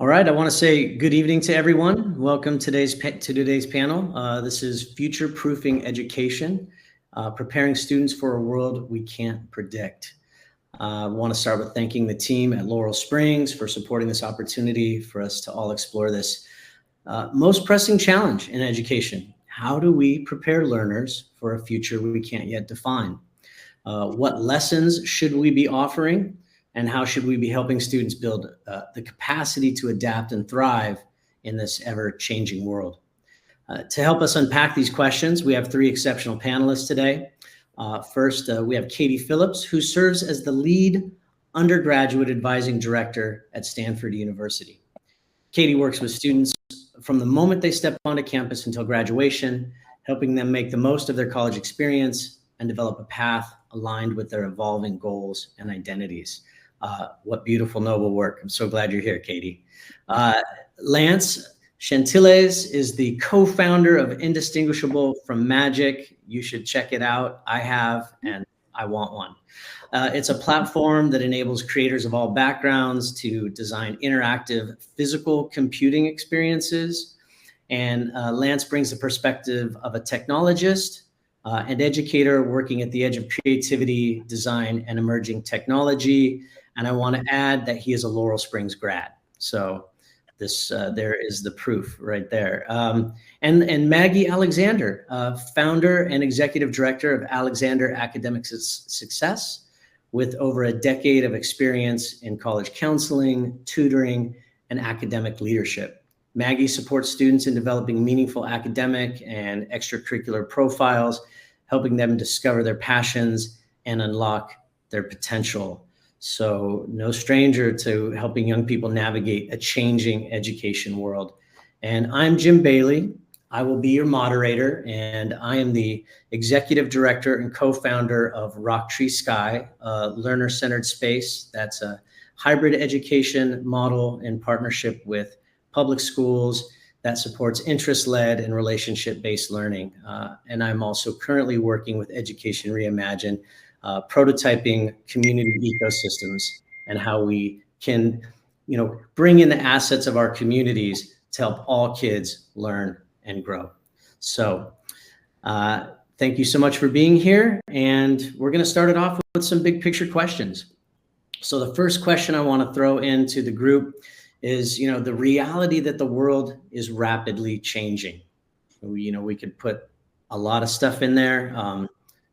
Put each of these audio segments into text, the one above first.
All right, I want to say good evening to everyone. Welcome to today's panel. This is Future Proofing Education, preparing students for a world we can't predict. I want to start with thanking the team at Laurel Springs for supporting this opportunity for us to all explore this most pressing challenge in education. How do we prepare learners for a future we can't yet define? What lessons should we be offering? And how should we be helping students build the capacity to adapt and thrive in this ever-changing world? To help us unpack these questions, we have three exceptional panelists today. First, we have Katie Phillips, who serves as the lead undergraduate advising director at Stanford University. Katie works with students from the moment they step onto campus until graduation, helping them make the most of their college experience and develop a path aligned with their evolving goals and identities. What beautiful, noble work. I'm so glad you're here, Katie. Lance Chantilles is the co-founder of Indistinguishable from Magic. You should check it out. I have, and I want one. It's a platform that enables creators of all backgrounds to design interactive physical computing experiences. And Lance brings the perspective of a technologist and educator working at the edge of creativity, design, and emerging technology. And I want to add that he is a Laurel Springs grad. So this there is the proof right there. And Maggie Alexander, founder and executive director of Alexander Academic Success, with over a decade of experience in college counseling, tutoring, and academic leadership. Maggie supports students in developing meaningful academic and extracurricular profiles, helping them discover their passions and unlock their potential. So no stranger to helping young people navigate a changing education world. And I'm Jim Bailey. I will be your moderator, and I am the executive director and co-founder of Rock Tree Sky, a learner-centered space that's a hybrid education model in partnership with public schools that supports interest-led and relationship-based learning. And I'm also currently working with Education Reimagined, prototyping community ecosystems and how we can, bring in the assets of our communities to help all kids learn and grow. So thank you so much for being here. And we're going to start it off with some big picture questions. So the first question I want to throw into the group is, the reality that the world is rapidly changing. We could put a lot of stuff in there.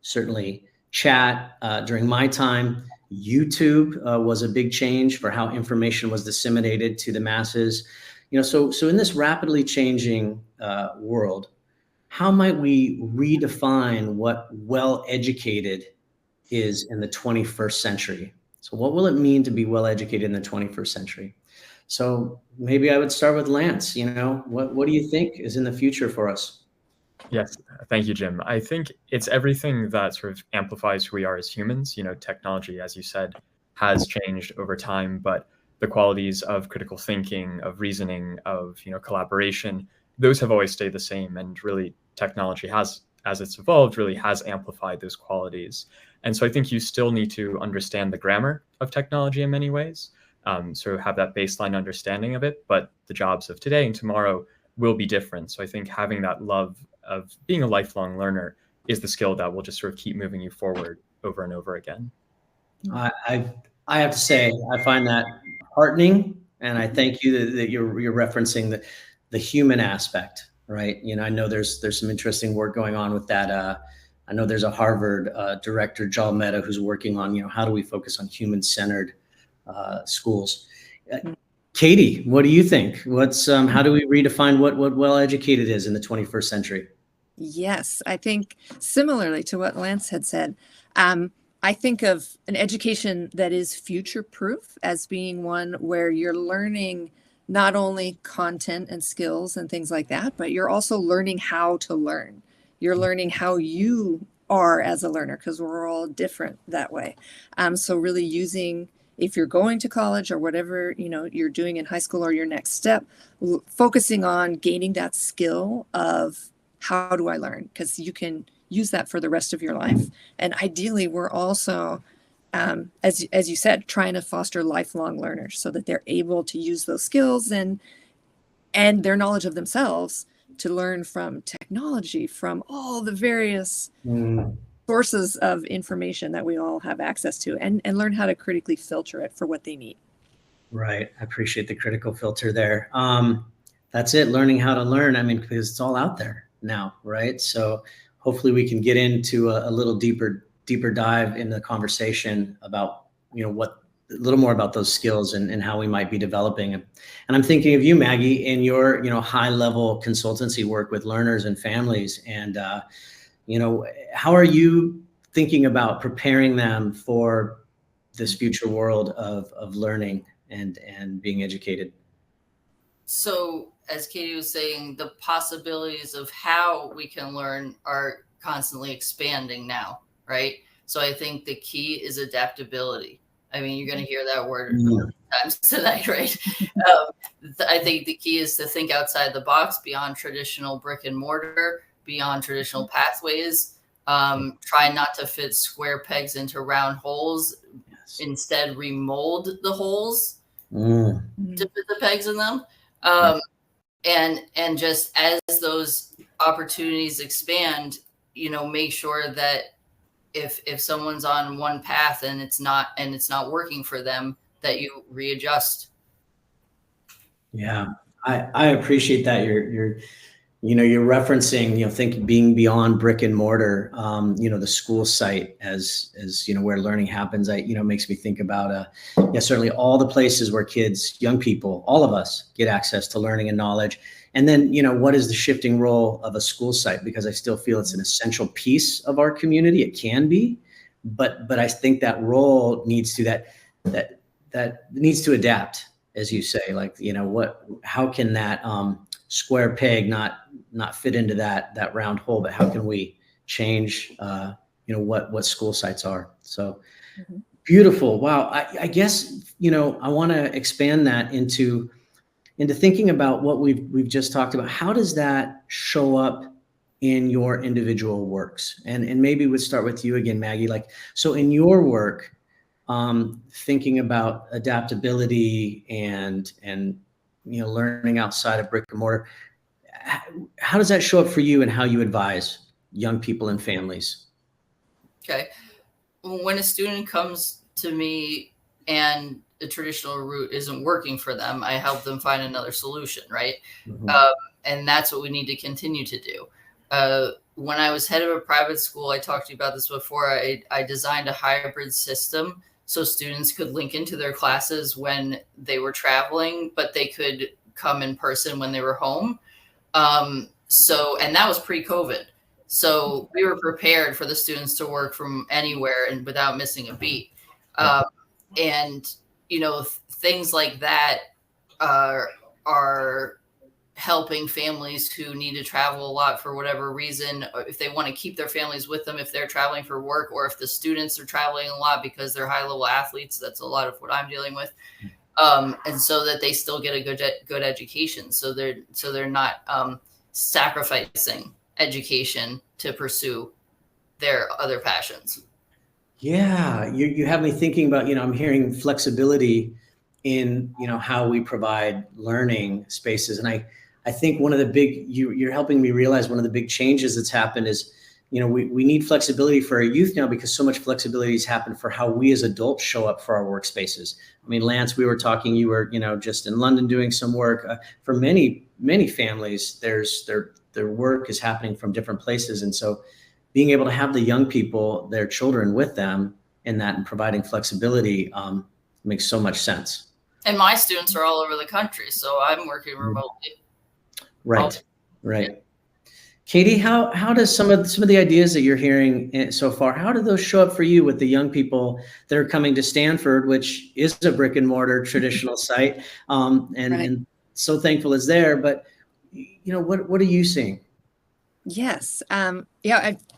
Certainly chat during my time. YouTube was a big change for how information was disseminated to the masses. So in this rapidly changing world, how might we redefine what well-educated is in the 21st century? So what will it mean to be well-educated in the 21st century? So maybe I would start with Lance. What do you think is in the future for us? Yes, thank you, Jim. I think it's everything that sort of amplifies who we are as humans. Technology, as you said, has changed over time, but the qualities of critical thinking, of reasoning, of collaboration, those have always stayed the same. And really, technology has, as it's evolved, really has amplified those qualities. And so I think you still need to understand the grammar of technology in many ways, so have that baseline understanding of it. But the jobs of today and tomorrow will be different. So I think having that love of being a lifelong learner is the skill that will just sort of keep moving you forward over and over again. I have to say, I find that heartening, and I thank you that you're referencing the human aspect, right? I know there's some interesting work going on with that. I know there's a Harvard director, Jal Mehta, who's working on, how do we focus on human-centered schools. Katie, what do you think? How do we redefine what well-educated is in the 21st century? Yes, I think similarly to what Lance had said, I think of an education that is future-proof as being one where you're learning not only content and skills and things like that, but you're also learning how to learn. You're learning how you are as a learner, because we're all different that way. So really using, if you're going to college or whatever you're doing in high school or your next step, focusing on gaining that skill of how do I learn, because you can use that for the rest of your life. And ideally, we're also as you said, trying to foster lifelong learners so that they're able to use those skills and their knowledge of themselves to learn from technology, from all the various sources of information that we all have access to, and learn how to critically filter it for what they need. Right. I appreciate the critical filter there. That's it. Learning how to learn. I mean, because it's all out there now, right? So hopefully we can get into a little deeper dive in the conversation about, what a little more about those skills and how we might be developing them. And I'm thinking of you, Maggie, in your, high level consultancy work with learners and families. And, how are you thinking about preparing them for this future world of learning and being educated? So as Katie was saying, the possibilities of how we can learn are constantly expanding now, right? So I think the key is adaptability. I mean, you're going to hear that word times tonight, right? I think the key is to think outside the box, beyond traditional brick and mortar, beyond traditional pathways. Try not to fit square pegs into round holes. Yes. Instead, remold the holes to fit the pegs in them. And just as those opportunities expand, make sure that if someone's on one path and it's not working for them, that you readjust. Yeah, I appreciate that. You're referencing, think being beyond brick and mortar, the school site as where learning happens. Makes me think about, certainly all the places where kids, young people, all of us get access to learning and knowledge. And then, what is the shifting role of a school site? Because I still feel it's an essential piece of our community. It can be, but I think that role needs to, that needs to adapt, as you say, how can that, square peg not fit into that round hole, but how can we change what school sites are? So beautiful. Wow. I guess I want to expand that into thinking about what we've just talked about. How does that show up in your individual works? And maybe we'll start with you again, Maggie. So in your work, thinking about adaptability and learning outside of brick and mortar, how does that show up for you and how you advise young people and families? Okay. When a student comes to me and the traditional route isn't working for them, I help them find another solution, right? And that's what we need to continue to do. When I was head of a private school, I talked to you about this before, I designed a hybrid system so students could link into their classes when they were traveling, but they could come in person when they were home. And that was pre-COVID. So we were prepared for the students to work from anywhere and without missing a beat. And, things like that are helping families who need to travel a lot for whatever reason, or if they want to keep their families with them, if they're traveling for work, or if the students are traveling a lot because they're high level athletes. That's a lot of what I'm dealing with. And so that they still get a good education. So they're not sacrificing education to pursue their other passions. Yeah, you have me thinking about, I'm hearing flexibility in, how we provide learning spaces. And I think one of the big, you're helping me realize one of the big changes that's happened is, we need flexibility for our youth now, because so much flexibility has happened for how we as adults show up for our workspaces. I mean, Lance, we were talking, you were, just in London doing some work. For many, many families, their work is happening from different places. And so being able to have the young people, their children with them in that and providing flexibility makes so much sense. And my students are all over the country, so I'm working remotely. Right. Katie, how does some of the ideas that you're hearing so far, how do those show up for you with the young people that are coming to Stanford, which is a brick and mortar traditional site, and so thankful is there, but what are you seeing? Yes. I've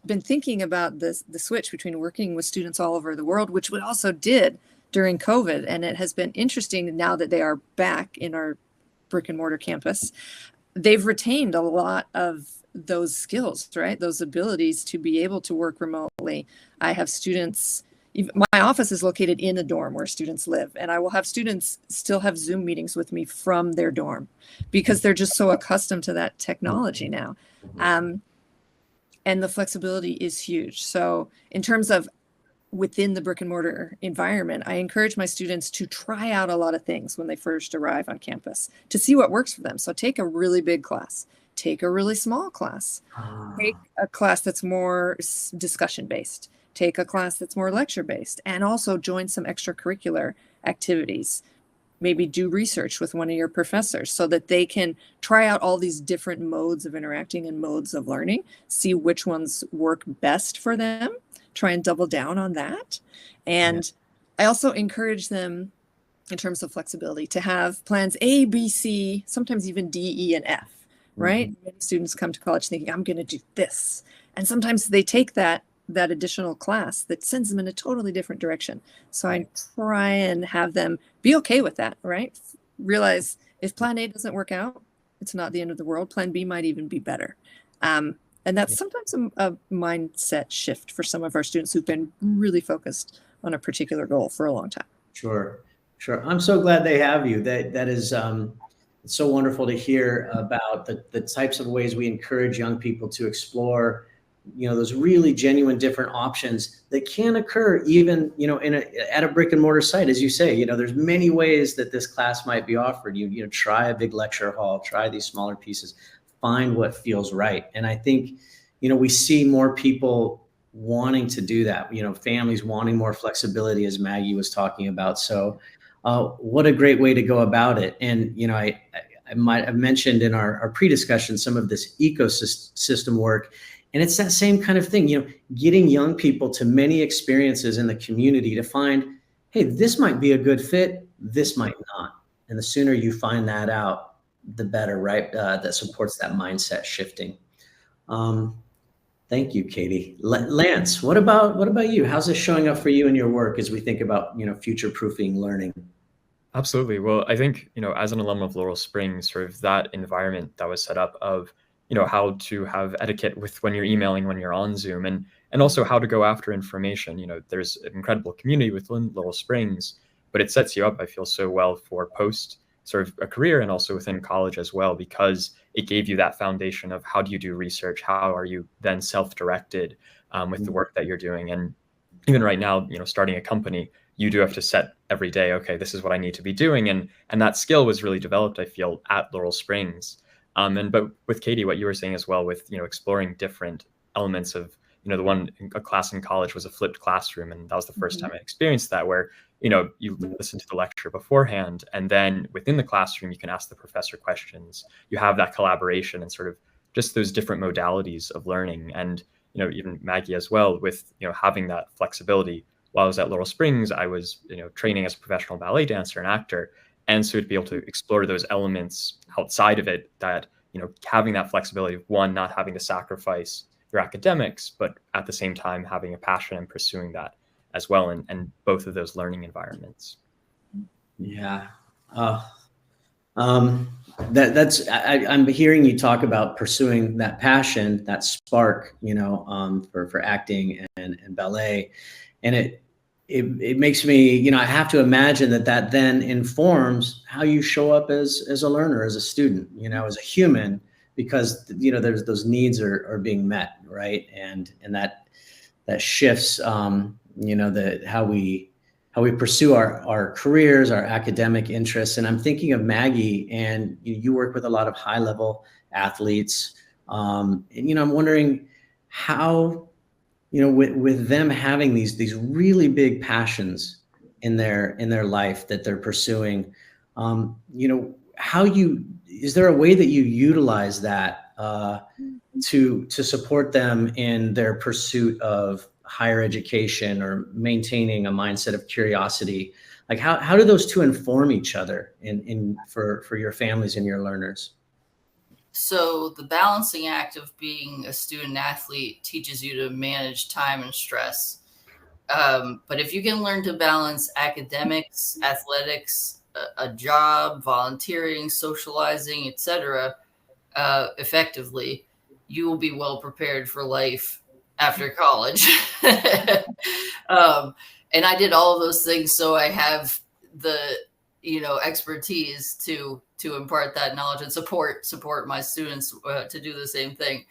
been thinking about the switch between working with students all over the world, which we also did during COVID. And it has been interesting now that they are back in our brick and mortar campus. They've retained a lot of those skills, right? Those abilities to be able to work remotely. I have students my office is located in a dorm where students live, and I will have students still have Zoom meetings with me from their dorm because they're just so accustomed to that technology now. And the flexibility is huge. So in terms of within the brick and mortar environment, I encourage my students to try out a lot of things when they first arrive on campus to see what works for them. So take a really big class, take a really small class, take a class that's more discussion based, take a class that's more lecture based, and also join some extracurricular activities. Maybe do research with one of your professors so that they can try out all these different modes of interacting and modes of learning, see which ones work best for them, try and double down on that. And I also encourage them, in terms of flexibility, to have plans A, B, C, sometimes even D, E, and F, right? Many students come to college thinking, I'm going to do this. And sometimes they take that additional class that sends them in a totally different direction. So I try and have them be okay with that, right? Realize if plan A doesn't work out, it's not the end of the world. Plan B might even be better. And that's sometimes a mindset shift for some of our students who've been really focused on a particular goal for a long time. Sure. I'm so glad they have you. That is it's so wonderful to hear about the types of ways we encourage young people to explore, those really genuine different options that can occur even, at a brick and mortar site. As you say, there's many ways that this class might be offered. Try a big lecture hall, try these smaller pieces, find what feels right. And I think, we see more people wanting to do that, families wanting more flexibility, as Maggie was talking about. So what a great way to go about it. And, I might have mentioned in our pre-discussion some of this ecosystem work. And it's that same kind of thing, getting young people to many experiences in the community to find, hey, this might be a good fit, this might not. And the sooner you find that out, the better, right? That supports that mindset shifting. Thank you, Katie. Lance, what about you? How's this showing up for you in your work as we think about, future-proofing learning? Absolutely. Well, I think, as an alum of Laurel Springs, sort of that environment that was set up of, how to have etiquette with when you're emailing, when you're on Zoom, and also how to go after information. There's an incredible community within Laurel Springs, but it sets you up, I feel, so well for post sort of a career and also within college as well, because it gave you that foundation of how do you do research? How are you then self-directed with the work that you're doing? And even right now, starting a company, you do have to set every day, okay, this is what I need to be doing. And that skill was really developed, I feel, at Laurel Springs. But with Katie, what you were saying as well with, exploring different elements of, a class in college was a flipped classroom. And that was the first time I experienced that, where, you listen to the lecture beforehand, and then within the classroom, you can ask the professor questions. You have that collaboration and sort of just those different modalities of learning. And, even Maggie as well with, having that flexibility. While I was at Laurel Springs, I was, training as a professional ballet dancer and actor. And so to be able to explore those elements outside of it, that, having that flexibility of one, not having to sacrifice your academics, but at the same time, having a passion and pursuing that as well. And both of those learning environments. Yeah. I'm hearing you talk about pursuing that passion, that spark, for acting and ballet. And it makes me, I have to imagine that then informs how you show up as a learner, as a student, as a human, because, there's those needs are being met, right? And that shifts, how we pursue our careers, our academic interests. And I'm thinking of Maggie, and you work with a lot of high level athletes. And, I'm wondering how, with them having these really big passions in their life that they're pursuing, is there a way that you utilize that to support them in their pursuit of higher education or maintaining a mindset of curiosity? Like how do those two inform each other for your families and your learners? So the balancing act of being a student athlete teaches you to manage time and stress. But if you can learn to balance academics, athletics, a job, volunteering, socializing, etc., effectively, you will be well prepared for life after college. And I did all of those things, so I have the expertise to impart that knowledge and support my students to do the same thing.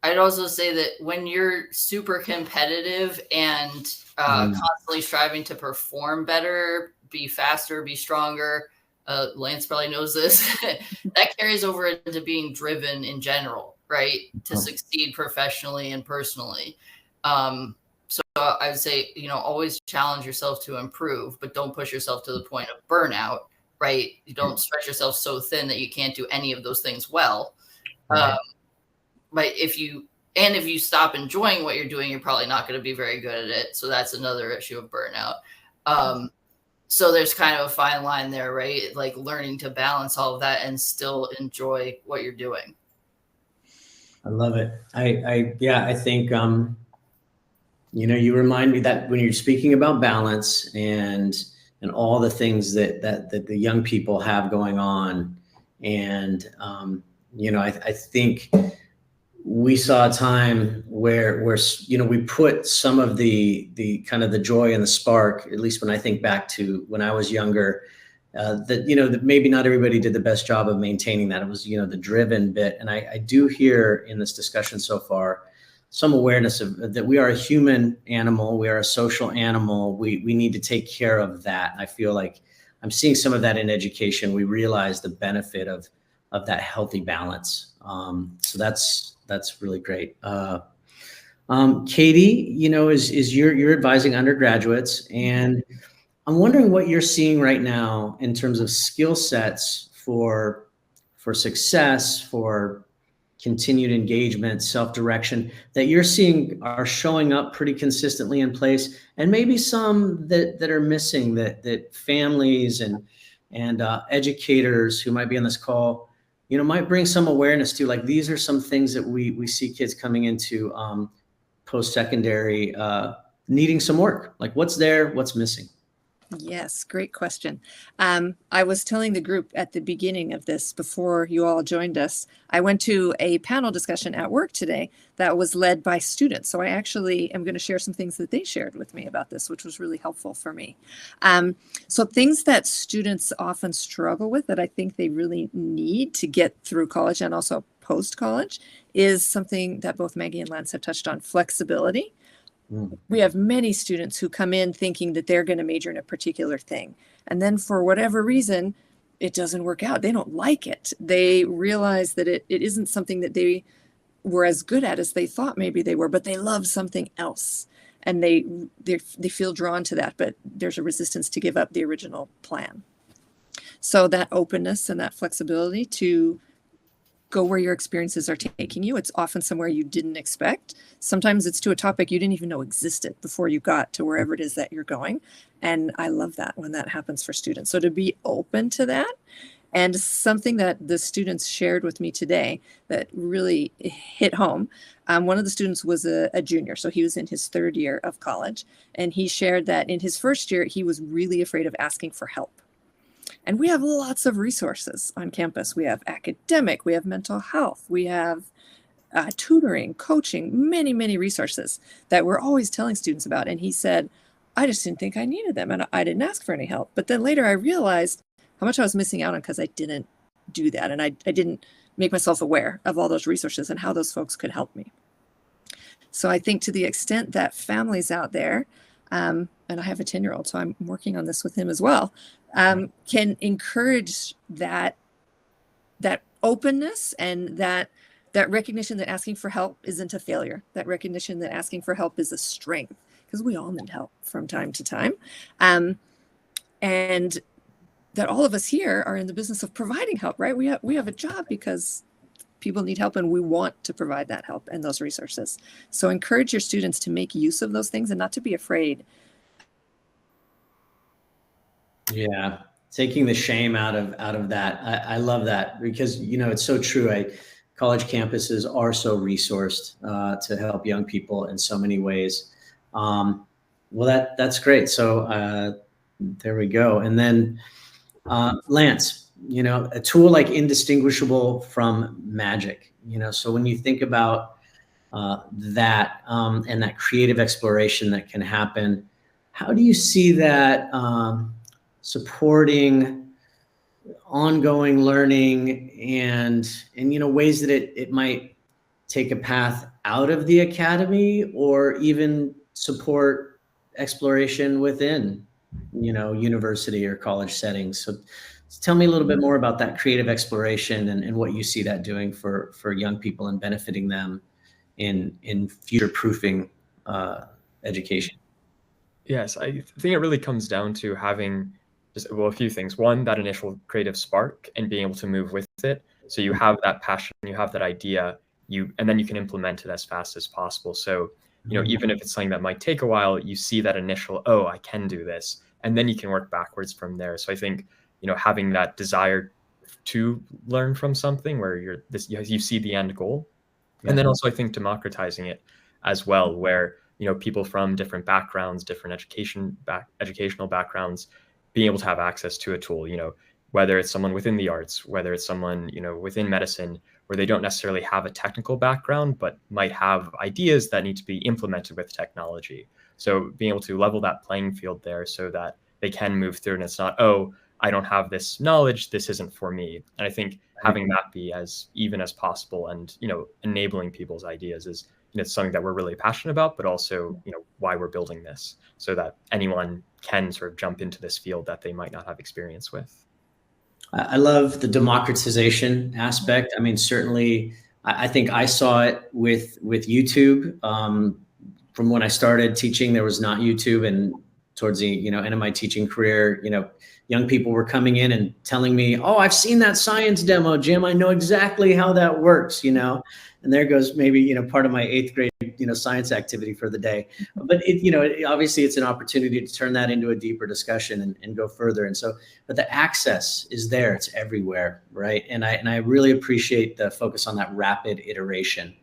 I'd also say that when you're super competitive and constantly striving to perform better, be faster, be stronger, Lance probably knows this, that carries over into being driven in general, right? To succeed professionally and personally. So I would say, always challenge yourself to improve, but don't push yourself to the point of burnout, right? You don't stretch yourself so thin that you can't do any of those things well. Right. But if you stop enjoying what you're doing, you're probably not going to be very good at it. So that's another issue of burnout. So there's kind of a fine line there, right? Like learning to balance all of that and still enjoy what you're doing. I love it. I think, you remind me that when you're speaking about balance and all the things that the young people have going on. And, I think we saw a time where we put some of the kind of the joy and the spark, at least when I think back to when I was younger, that maybe not everybody did the best job of maintaining that. It was, the driven bit. And I do hear in this discussion so far some awareness of that we are a human animal, we are a social animal. We need to take care of that. I feel like I'm seeing some of that in education. We realize the benefit of that healthy balance. So that's really great. Katie, is you're advising undergraduates, and I'm wondering what you're seeing right now in terms of skill sets for success, for continued engagement, self-direction that you're seeing are showing up pretty consistently in place, and maybe some that are missing that families and educators who might be on this call, might bring some awareness to. Like, these are some things that we see kids coming into post-secondary needing some work. Like, what's there, what's missing? Yes, great question. I was telling the group at the beginning of this, before you all joined us, I went to a panel discussion at work today that was led by students. So I actually am going to share some things that they shared with me about this, which was really helpful for me. So things that students often struggle with that I think they really need to get through college and also post-college is something that both Maggie and Lance have touched on: flexibility. We have many students who come in thinking that they're going to major in a particular thing. And then for whatever reason, it doesn't work out. They don't like it. They realize that it isn't something that they were as good at as they thought maybe they were, but they love something else. And they feel drawn to that, but there's a resistance to give up the original plan. So that openness and that flexibility to go where your experiences are taking you. It's often somewhere you didn't expect. Sometimes it's to a topic you didn't even know existed before you got to wherever it is that you're going. And I love that when that happens for students. So to be open to that, and something that the students shared with me today that really hit home. One of the students was a junior, so he was in his third year of college. And he shared that in his first year, he was really afraid of asking for help. And we have lots of resources on campus. We have academic, we have mental health, we have tutoring, coaching, many, many resources that we're always telling students about. And he said, I just didn't think I needed them, and I didn't ask for any help. But then later I realized how much I was missing out on because I didn't do that. And I didn't make myself aware of all those resources and how those folks could help me. So I think to the extent that families out there, and I have a 10-year-old, so I'm working on this with him as well, can encourage that openness and that recognition that asking for help isn't a failure, that recognition that asking for help is a strength, because we all need help from time to time. And that all of us here are in the business of providing help, right? We have a job because people need help, and we want to provide that help and those resources. So encourage your students to make use of those things and not to be afraid. Yeah, taking the shame out of that. I love that, because it's so true. College campuses are so resourced to help young people in so many ways. Well, that's great. So there we go. And then Lance, a tool like indistinguishable from magic. So when you think about that and that creative exploration that can happen. How do you see that supporting ongoing learning and ways that it might take a path out of the academy or even support exploration within university or college settings? So tell me a little bit more about that creative exploration and what you see that doing for young people and benefiting them in future proofing education. Yes, I think it really comes down to having just, well, a few things. One, that initial creative spark and being able to move with it. So you have that passion, you have that idea, and then you can implement it as fast as possible. So, even if it's something that might take a while, you see that initial, oh, I can do this, and then you can work backwards from there. So I think, having that desire to learn from something where you see the end goal. And then also I think democratizing it as well, where people from different backgrounds, different educational backgrounds, being able to have access to a tool, whether it's someone within the arts, whether it's someone within medicine, where they don't necessarily have a technical background, but might have ideas that need to be implemented with technology. So being able to level that playing field there so that they can move through, and it's not, oh, I don't have this knowledge, this isn't for me. And I think having that be as even as possible and enabling people's ideas is something that we're really passionate about, but also why we're building this, so that anyone can sort of jump into this field that they might not have experience with. I love the democratization aspect. I mean, certainly I think I saw it with YouTube. From when I started teaching, there was not YouTube, and towards the end of my teaching career, young people were coming in and telling me, "Oh, I've seen that science demo, Jim. I know exactly how that works." And there goes maybe part of my 8th grade science activity for the day. But obviously it's an opportunity to turn that into a deeper discussion and go further. And so, but the access is there; it's everywhere, right? And I really appreciate the focus on that rapid iteration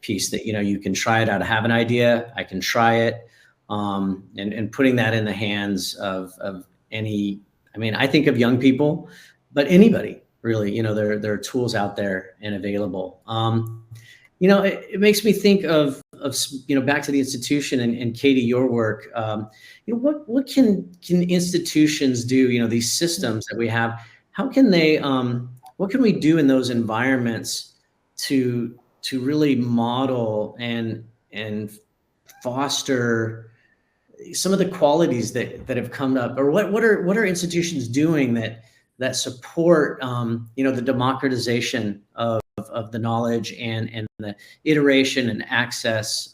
piece. That you can try it out. I have an idea, I can try it, and putting that in the hands of any. I mean, I think of young people, but anybody really. There are tools out there and available. It makes me think of back to the institution and Katie, your work. What can institutions do? These systems that we have. How can they? What can we do in those environments to really model and foster some of the qualities that have come up, or what are institutions doing that support the democratization of the knowledge and the iteration and access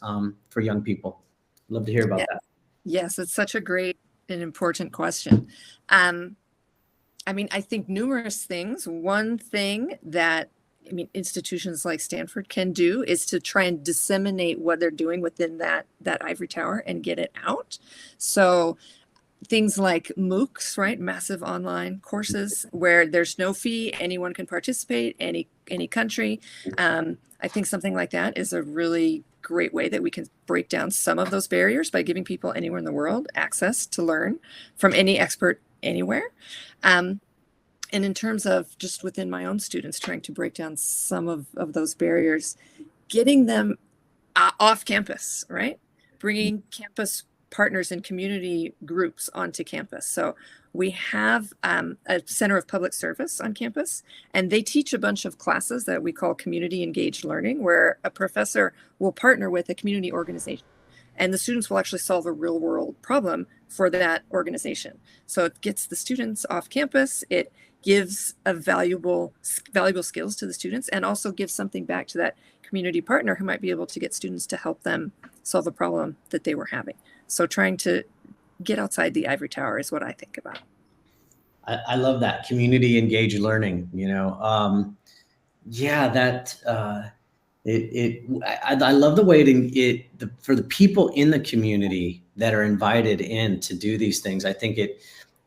for young people? Love to hear about that. Yes, it's such a great and important question. I mean, I think numerous things. One thing that institutions like Stanford can do is to try and disseminate what they're doing within that ivory tower and get it out. So things like MOOCs, right? Massive online courses where there's no fee, anyone can participate, any country. I think something like that is a really great way that we can break down some of those barriers by giving people anywhere in the world access to learn from any expert anywhere. And in terms of just within my own students, trying to break down some of those barriers, getting them off campus, right? Bringing campus partners and community groups onto campus. So we have a Center of Public Service on campus, and they teach a bunch of classes that we call community engaged learning, where a professor will partner with a community organization, and the students will actually solve a real world problem for that organization. So it gets the students off campus. It gives a valuable skills to the students, and also gives something back to that community partner who might be able to get students to help them solve a problem that they were having. So trying to get outside the ivory tower is what I think about. I love that community engaged learning. I love the way for the people in the community that are invited in to do these things. I think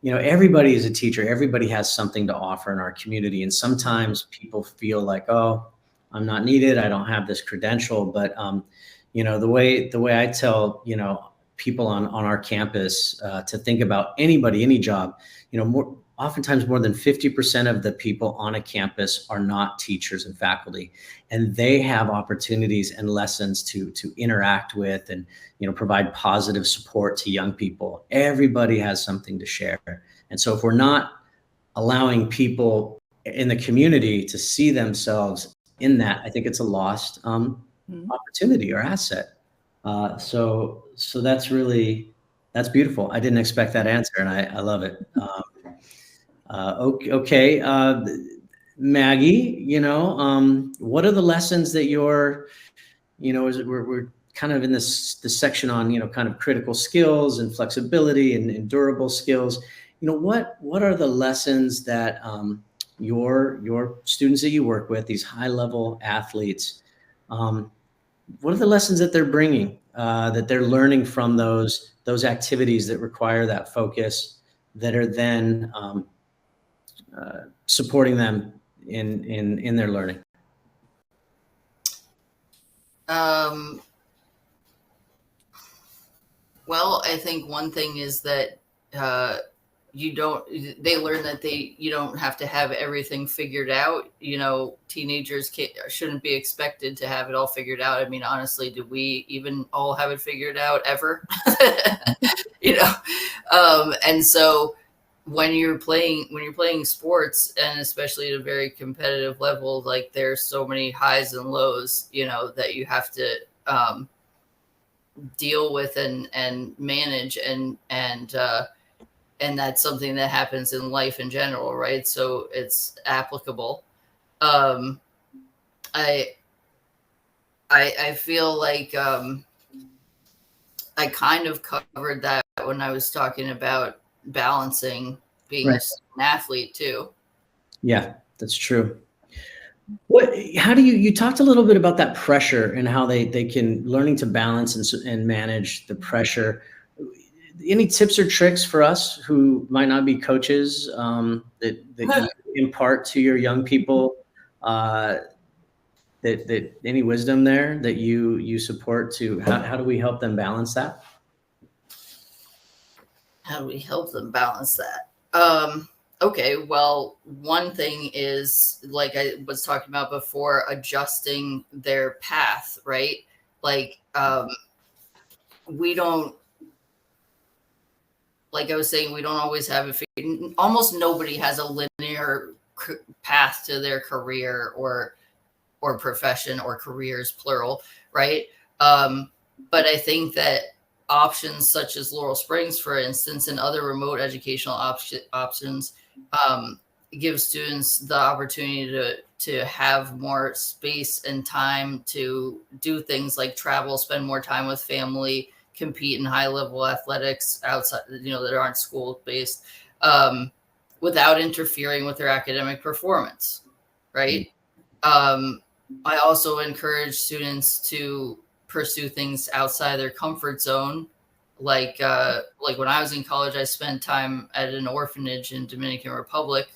everybody is a teacher. Everybody has something to offer in our community. And sometimes people feel like, oh, I'm not needed. I don't have this credential. But, the way I tell, people on our campus to think about anybody, any job, oftentimes more than 50% of the people on a campus are not teachers and faculty, and they have opportunities and lessons to interact with and, provide positive support to young people. Everybody has something to share. And so if we're not allowing people in the community to see themselves in that, I think it's a lost opportunity or asset. So that's beautiful. I didn't expect that answer, and I love it. Okay. Maggie, what are the lessons that as we're kind of in this section on, kind of critical skills and flexibility and durable skills, what are the lessons that your students that you work with, these high level athletes, what are the lessons that they're bringing, that they're learning from those activities that require that focus, that are then supporting them in their learning? Well, I think one thing is that they learn that you don't have to have everything figured out. Teenagers shouldn't be expected to have it all figured out. I mean, honestly, do we even all have it figured out ever? And so when you're playing sports, and especially at a very competitive level, like there's so many highs and lows, that you have to deal with and manage, and that's something that happens in life in general, right? So it's applicable. I feel like I kind of covered that when I was talking about balancing being an athlete too. Yeah, that's true. How do you talked a little bit about that pressure and how they can learning to balance and manage the pressure. Any tips or tricks for us who might not be coaches, that you impart to your young people, that any wisdom there that you support to how do we help them balance that? How do we help them balance that? Okay, well, one thing is, like I was talking about before, adjusting their path, right? Like, we don't, like I was saying, we don't always have almost nobody has a linear path to their career or profession, or careers, plural, right? But I think that options such as Laurel Springs, for instance, and other remote educational options give students the opportunity to have more space and time to do things like travel, spend more time with family, compete in high level athletics outside, that aren't school based, without interfering with their academic performance, right? I also encourage students to pursue things outside their comfort zone. Like when I was in college, I spent time at an orphanage in Dominican Republic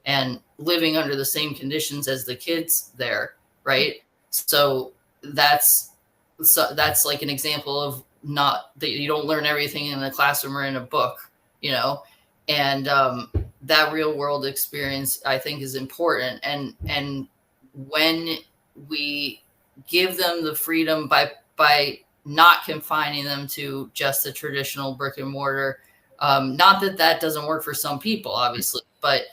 and living under the same conditions as the kids there, right? So that's like an example of not that you don't learn everything in a classroom or in a book, and that real world experience, I think, is important. And when we give them the freedom by not confining them to just the traditional brick and mortar, not that doesn't work for some people, obviously, but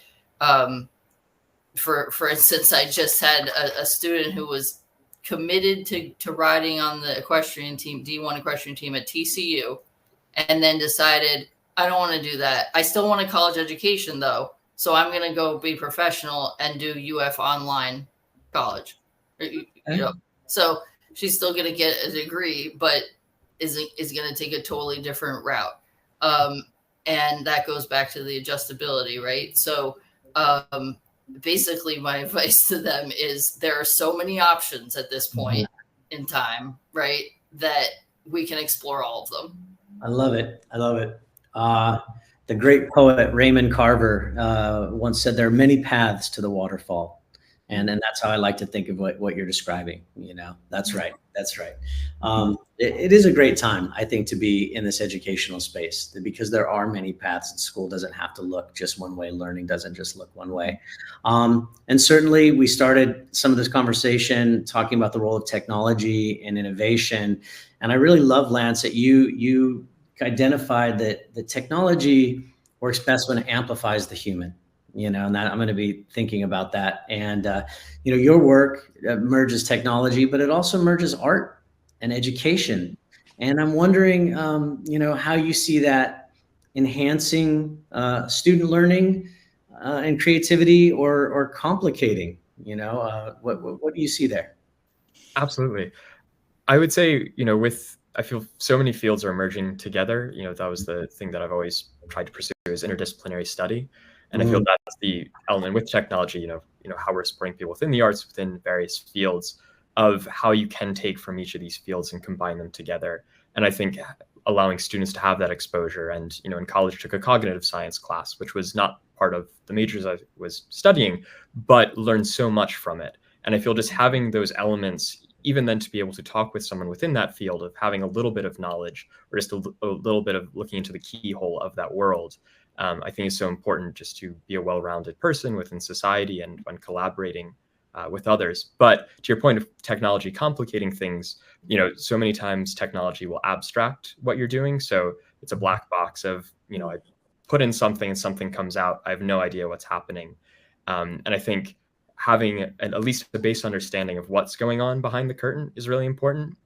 for instance, I just had a student who was committed to riding on the equestrian team, D1 equestrian team at TCU, and then decided, I don't want to do that. I still want a college education though, so I'm going to go be professional and do UF online college. So she's still going to get a degree, but is going to take a totally different route. And that goes back to the adjustability, right? So basically my advice to them is there are so many options at this point in time, right, that we can explore all of them. I love it. The great poet Raymond Carver once said, there are many paths to the waterfall. And that's how I like to think of what you're describing. That's right. That's right. It is a great time, I think, to be in this educational space, because there are many paths, and school doesn't have to look just one way. Learning doesn't just look one way. And certainly we started some of this conversation talking about the role of technology and innovation. And I really love, Lance, that you identified that the technology works best when it amplifies the human. And that I'm going to be thinking about that. And, your work merges technology, but it also merges art and education. And I'm wondering, how you see that enhancing student learning and creativity, or complicating, what do you see there? Absolutely. I would say, I feel so many fields are emerging together. That was the thing that I've always tried to pursue, is interdisciplinary study. And I feel that's the element with technology, how we're supporting people within the arts, within various fields, of how you can take from each of these fields and combine them together. And I think allowing students to have that exposure. And, in college, took a cognitive science class, which was not part of the majors I was studying, but learned so much from it. And I feel just having those elements, even then to be able to talk with someone within that field, of having a little bit of knowledge, or just a little bit of looking into the keyhole of that world, I think is so important, just to be a well-rounded person within society and when collaborating with others. But to your point of technology complicating things, so many times technology will abstract what you're doing. So it's a black box of, I put in something and something comes out. I have no idea what's happening. And I think having at least a base understanding of what's going on behind the curtain is really important.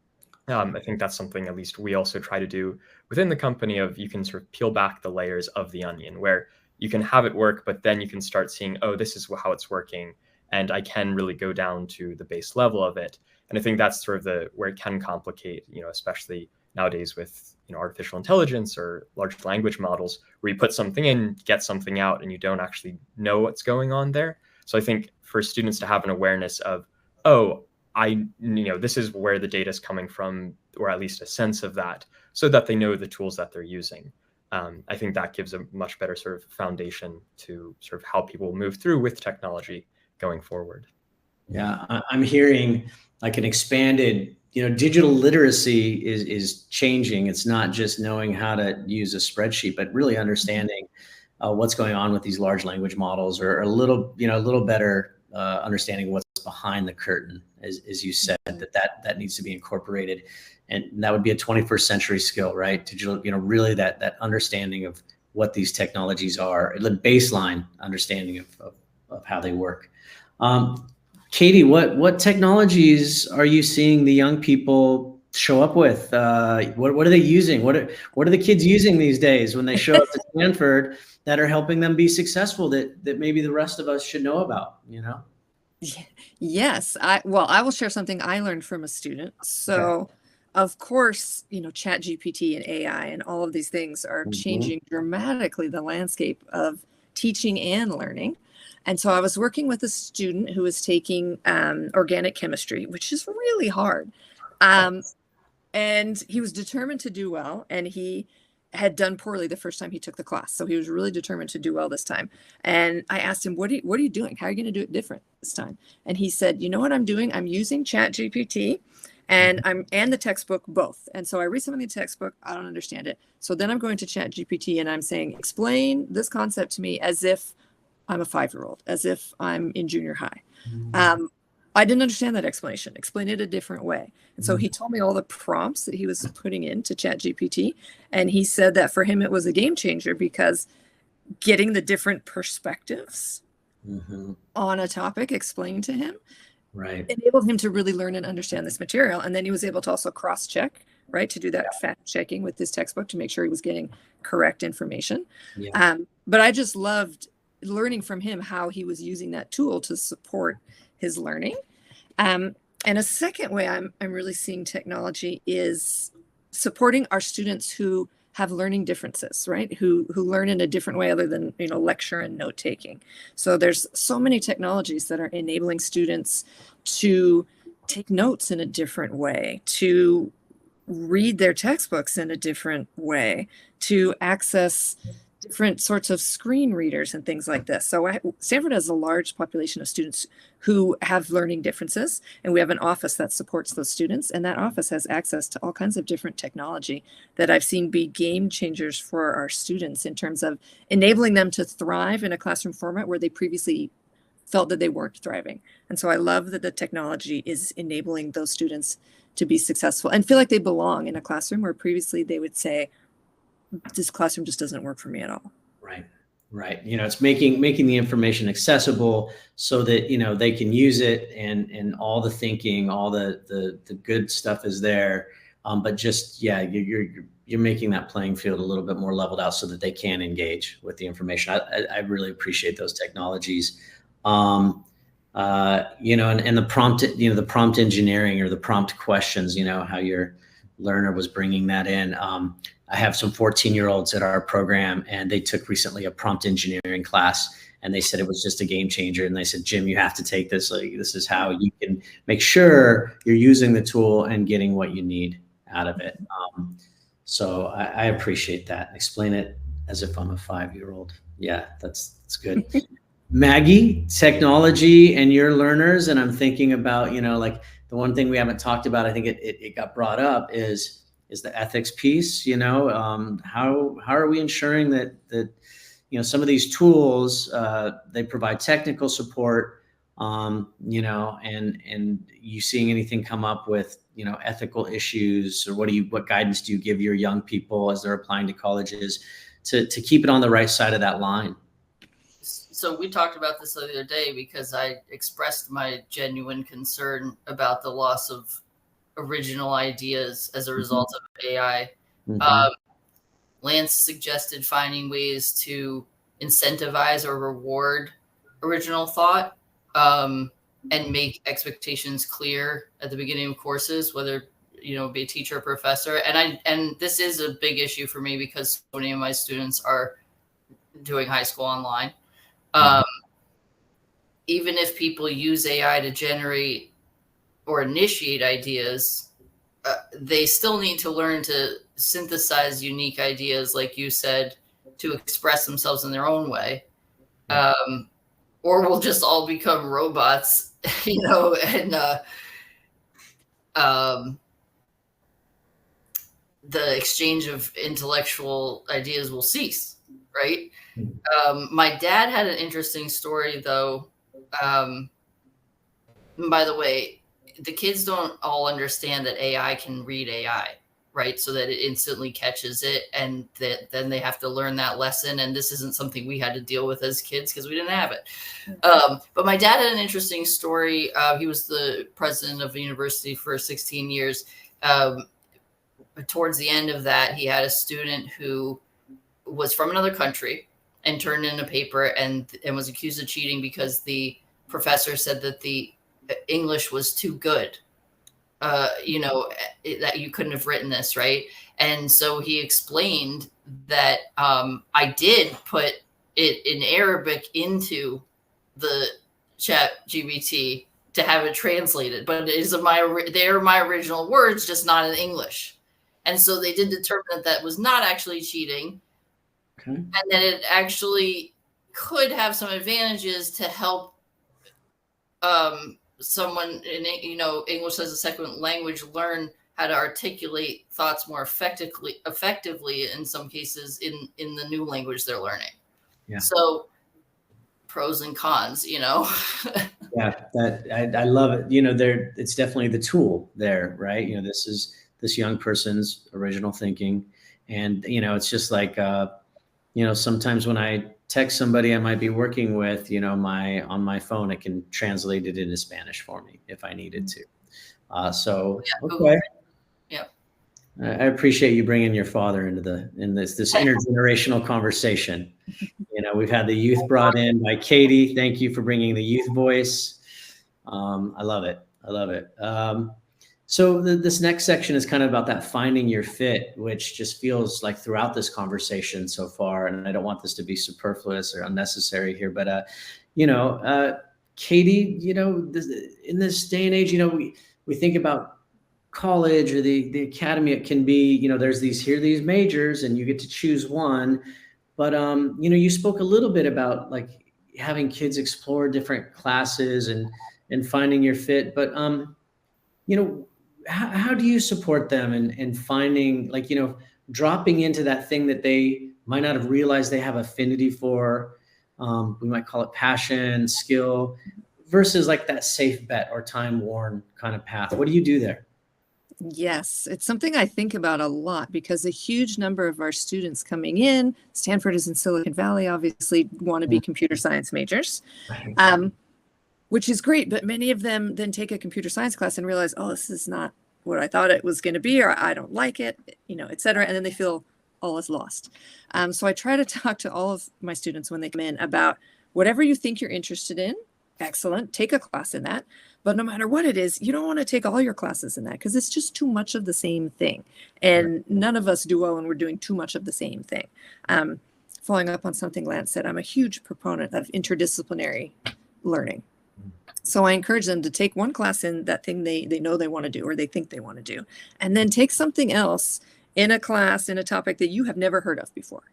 I think that's something at least we also try to do within the company, of you can sort of peel back the layers of the onion, where you can have it work, but then you can start seeing, oh, this is how it's working. And I can really go down to the base level of it. And I think that's sort of where it can complicate, especially nowadays with, artificial intelligence or large language models, where you put something in, get something out, and you don't actually know what's going on there. So I think for students to have an awareness of, oh, this is where the data is coming from, or at least a sense of that, so that they know the tools that they're using. I think that gives a much better sort of foundation to sort of how people move through with technology going forward. Yeah, I'm hearing like an expanded, digital literacy is changing. It's not just knowing how to use a spreadsheet, but really understanding what's going on with these large language models, or a little better understanding what's behind the curtain, as you said, that needs to be incorporated. And that would be a 21st century skill, right? Digital, really that understanding of what these technologies are, the baseline understanding of how they work. Katie, what technologies are you seeing the young people show up with? What are they using? What are the kids using these days when they show up to Stanford that are helping them be successful, that maybe the rest of us should know about? Yes, I will share something I learned from a student. So, okay. Of course, Chat GPT and AI and all of these things are changing dramatically the landscape of teaching and learning. And so I was working with a student who was taking organic chemistry, which is really hard. And he was determined to do well, and he had done poorly the first time he took the class. So he was really determined to do well this time. And I asked him, what are you doing? How are you going to do it different this time? And he said, you know what I'm doing? I'm using Chat GPT and the textbook both. And so I read some of the textbook, I don't understand it. So then I'm going to Chat GPT and I'm saying, explain this concept to me as if I'm a 5-year-old, as if I'm in junior high. I didn't understand that explanation. Explain it a different way. And so he told me all the prompts that he was putting into Chat GPT. And he said that for him, it was a game changer, because getting the different perspectives on a topic explained to him enabled him to really learn and understand this material. And then he was able to also cross-check, right, to do that fact checking with this textbook to make sure he was getting correct information. But I just loved learning from him how he was using that tool to support his learning. And a second way I'm really seeing technology is supporting our students who have learning differences, right? Who learn in a different way other than, lecture and note taking. So there's so many technologies that are enabling students to take notes in a different way, to read their textbooks in a different way, to access different sorts of screen readers and things like this. So Stanford has a large population of students who have learning differences, and we have an office that supports those students, and that office has access to all kinds of different technology that I've seen be game changers for our students in terms of enabling them to thrive in a classroom format where they previously felt that they weren't thriving. And so I love that the technology is enabling those students to be successful and feel like they belong in a classroom where previously they would say, this classroom just doesn't work for me at all. Right. Right. It's making the information accessible so that, they can use it, and all the thinking, all the good stuff is there. But just, you're making that playing field a little bit more leveled out so that they can engage with the information. I really appreciate those technologies. And the prompt, the prompt engineering or the prompt questions, how your learner was bringing that in. I have some 14-year-olds at our program, and they took recently a prompt engineering class, and they said it was just a game changer. And they said, Jim, you have to take this. Like, this is how you can make sure you're using the tool and getting what you need out of it. So I appreciate that. Explain it as if I'm a 5-year-old. Yeah, that's good. Maggie, technology and your learners. And I'm thinking about, like the one thing we haven't talked about, I think it got brought up is the ethics piece. How are we ensuring that some of these tools, they provide technical support, and you seeing anything come up with, ethical issues, or what guidance do you give your young people as they're applying to colleges to keep it on the right side of that line? So we talked about this the other day because I expressed my genuine concern about the loss of original ideas as a result of AI. Mm-hmm. Lance suggested finding ways to incentivize or reward original thought, and make expectations clear at the beginning of courses, whether be a teacher or professor. And this is a big issue for me because so many of my students are doing high school online. Even if people use AI to generate or initiate ideas, they still need to learn to synthesize unique ideas, like you said, to express themselves in their own way. Or we'll just all become robots, and the exchange of intellectual ideas will cease, right? My dad had an interesting story, though. By the way, the kids don't all understand that AI can read AI, right? So that it instantly catches it, and then they have to learn that lesson. And this isn't something we had to deal with as kids because we didn't have it. But my dad had an interesting story. He was the president of a university for 16 years. Towards the end of that, he had a student who was from another country and turned in a paper and was accused of cheating because the professor said that the English was too good, that you couldn't have written this, right? And so he explained that I did put it in Arabic into the chat GBT to have it translated, but they're my original words, just not in English. And so they did determine that was not actually cheating. Okay. And that it actually could have some advantages to help someone in English as a second language learn how to articulate thoughts more effectively in some cases in the new language they're learning. Yeah. So pros and cons, Yeah, I love it. It's definitely the tool there, right? This is this young person's original thinking, and it's just like sometimes when I text somebody I might be working with, on my phone, it can translate it into Spanish for me if I needed to. Okay. Yeah. I appreciate you bringing your father into this intergenerational conversation. We've had the youth brought in by Katie. Thank you for bringing the youth voice. I love it. So this next section is kind of about that finding your fit, which just feels like throughout this conversation so far, and I don't want this to be superfluous or unnecessary here, but Katie, in this day and age, we think about college or the academy. It can be, there's these majors and you get to choose one, But you spoke a little bit about like having kids explore different classes and finding your fit. But how do you support them in finding, like, dropping into that thing that they might not have realized they have affinity for? We might call it passion, skill, versus like that safe bet or time worn kind of path. What do you do there? Yes, it's something I think about a lot because a huge number of our students coming in, Stanford is in Silicon Valley, obviously want to be computer science majors, which is great. But many of them then take a computer science class and realize, oh, this is not what I thought it was going to be, or I don't like it, et cetera. And then they feel all is lost. So I try to talk to all of my students when they come in about whatever you think you're interested in. Excellent. Take a class in that. But no matter what it is, you don't want to take all your classes in that because it's just too much of the same thing. And none of us do well when we're doing too much of the same thing. Following up on something Lance said, I'm a huge proponent of interdisciplinary learning. So I encourage them to take one class in that thing they know they want to do or they think they want to do, and then take something else in a class, in a topic that you have never heard of before.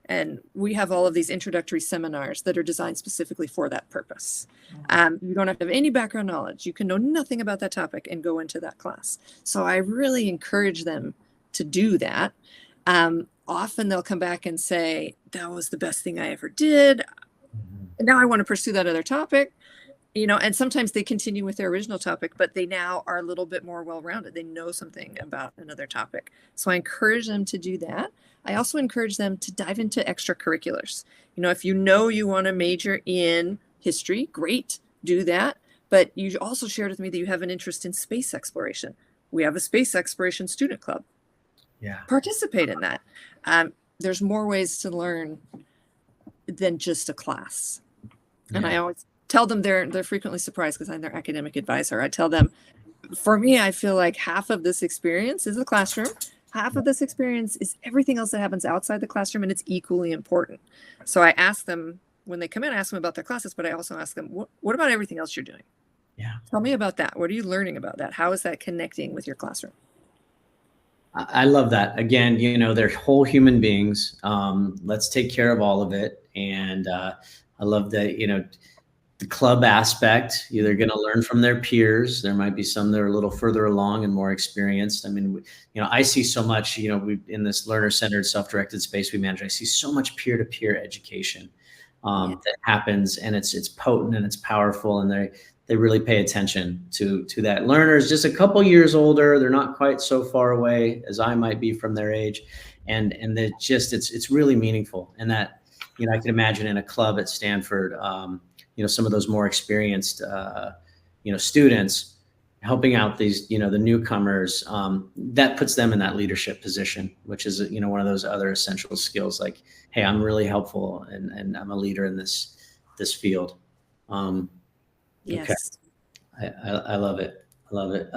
And we have all of these introductory seminars that are designed specifically for that purpose. You don't have to have any background knowledge. You can know nothing about that topic and go into that class. So I really encourage them to do that. Often they'll come back and say, that was the best thing I ever did. And now I want to pursue that other topic. And sometimes they continue with their original topic, but they now are a little bit more well-rounded. They know something about another topic. So I encourage them to do that. I also encourage them to dive into extracurriculars. If you want to major in history, great, do that. But you also shared with me that you have an interest in space exploration. We have a space exploration student club. Yeah. Participate in that. There's more ways to learn than just a class. Yeah. And I always tell them they're frequently surprised because I'm their academic advisor. I tell them, for me, I feel like half of this experience is the classroom. Half of this experience is everything else that happens outside the classroom, and it's equally important. So I ask them, when they come in, I ask them about their classes, but I also ask them, what about everything else you're doing? Yeah. Tell me about that. What are you learning about that? How is that connecting with your classroom? I love that. Again, they're whole human beings. Let's take care of all of it. And I love that, the club aspect. They're going to learn from their peers. There might be some that are a little further along and more experienced. I mean, I see so much, we in this learner-centered, self-directed space we manage, I see so much peer-to-peer education that happens, and it's potent and it's powerful, and they really pay attention to that. Learners just a couple years older, they're not quite so far away as I might be from their age, and it's really meaningful. And that, I can imagine in a club at Stanford, some of those more experienced, students helping out these, the newcomers, that puts them in that leadership position, which is, one of those other essential skills. Like, hey, I'm really helpful and I'm a leader in this field. Yes. Okay. I love it. I love it.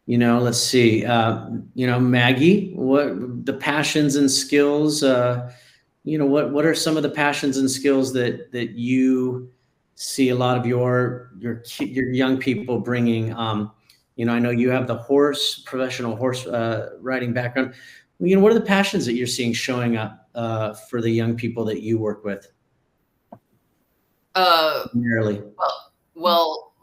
Let's see, Maggie, what the passions and skills, what are some of the passions and skills that you see a lot of your young people bringing? I know you have the professional horse riding background. What are the passions that you're seeing showing up for the young people that you work with? Primarily. Well,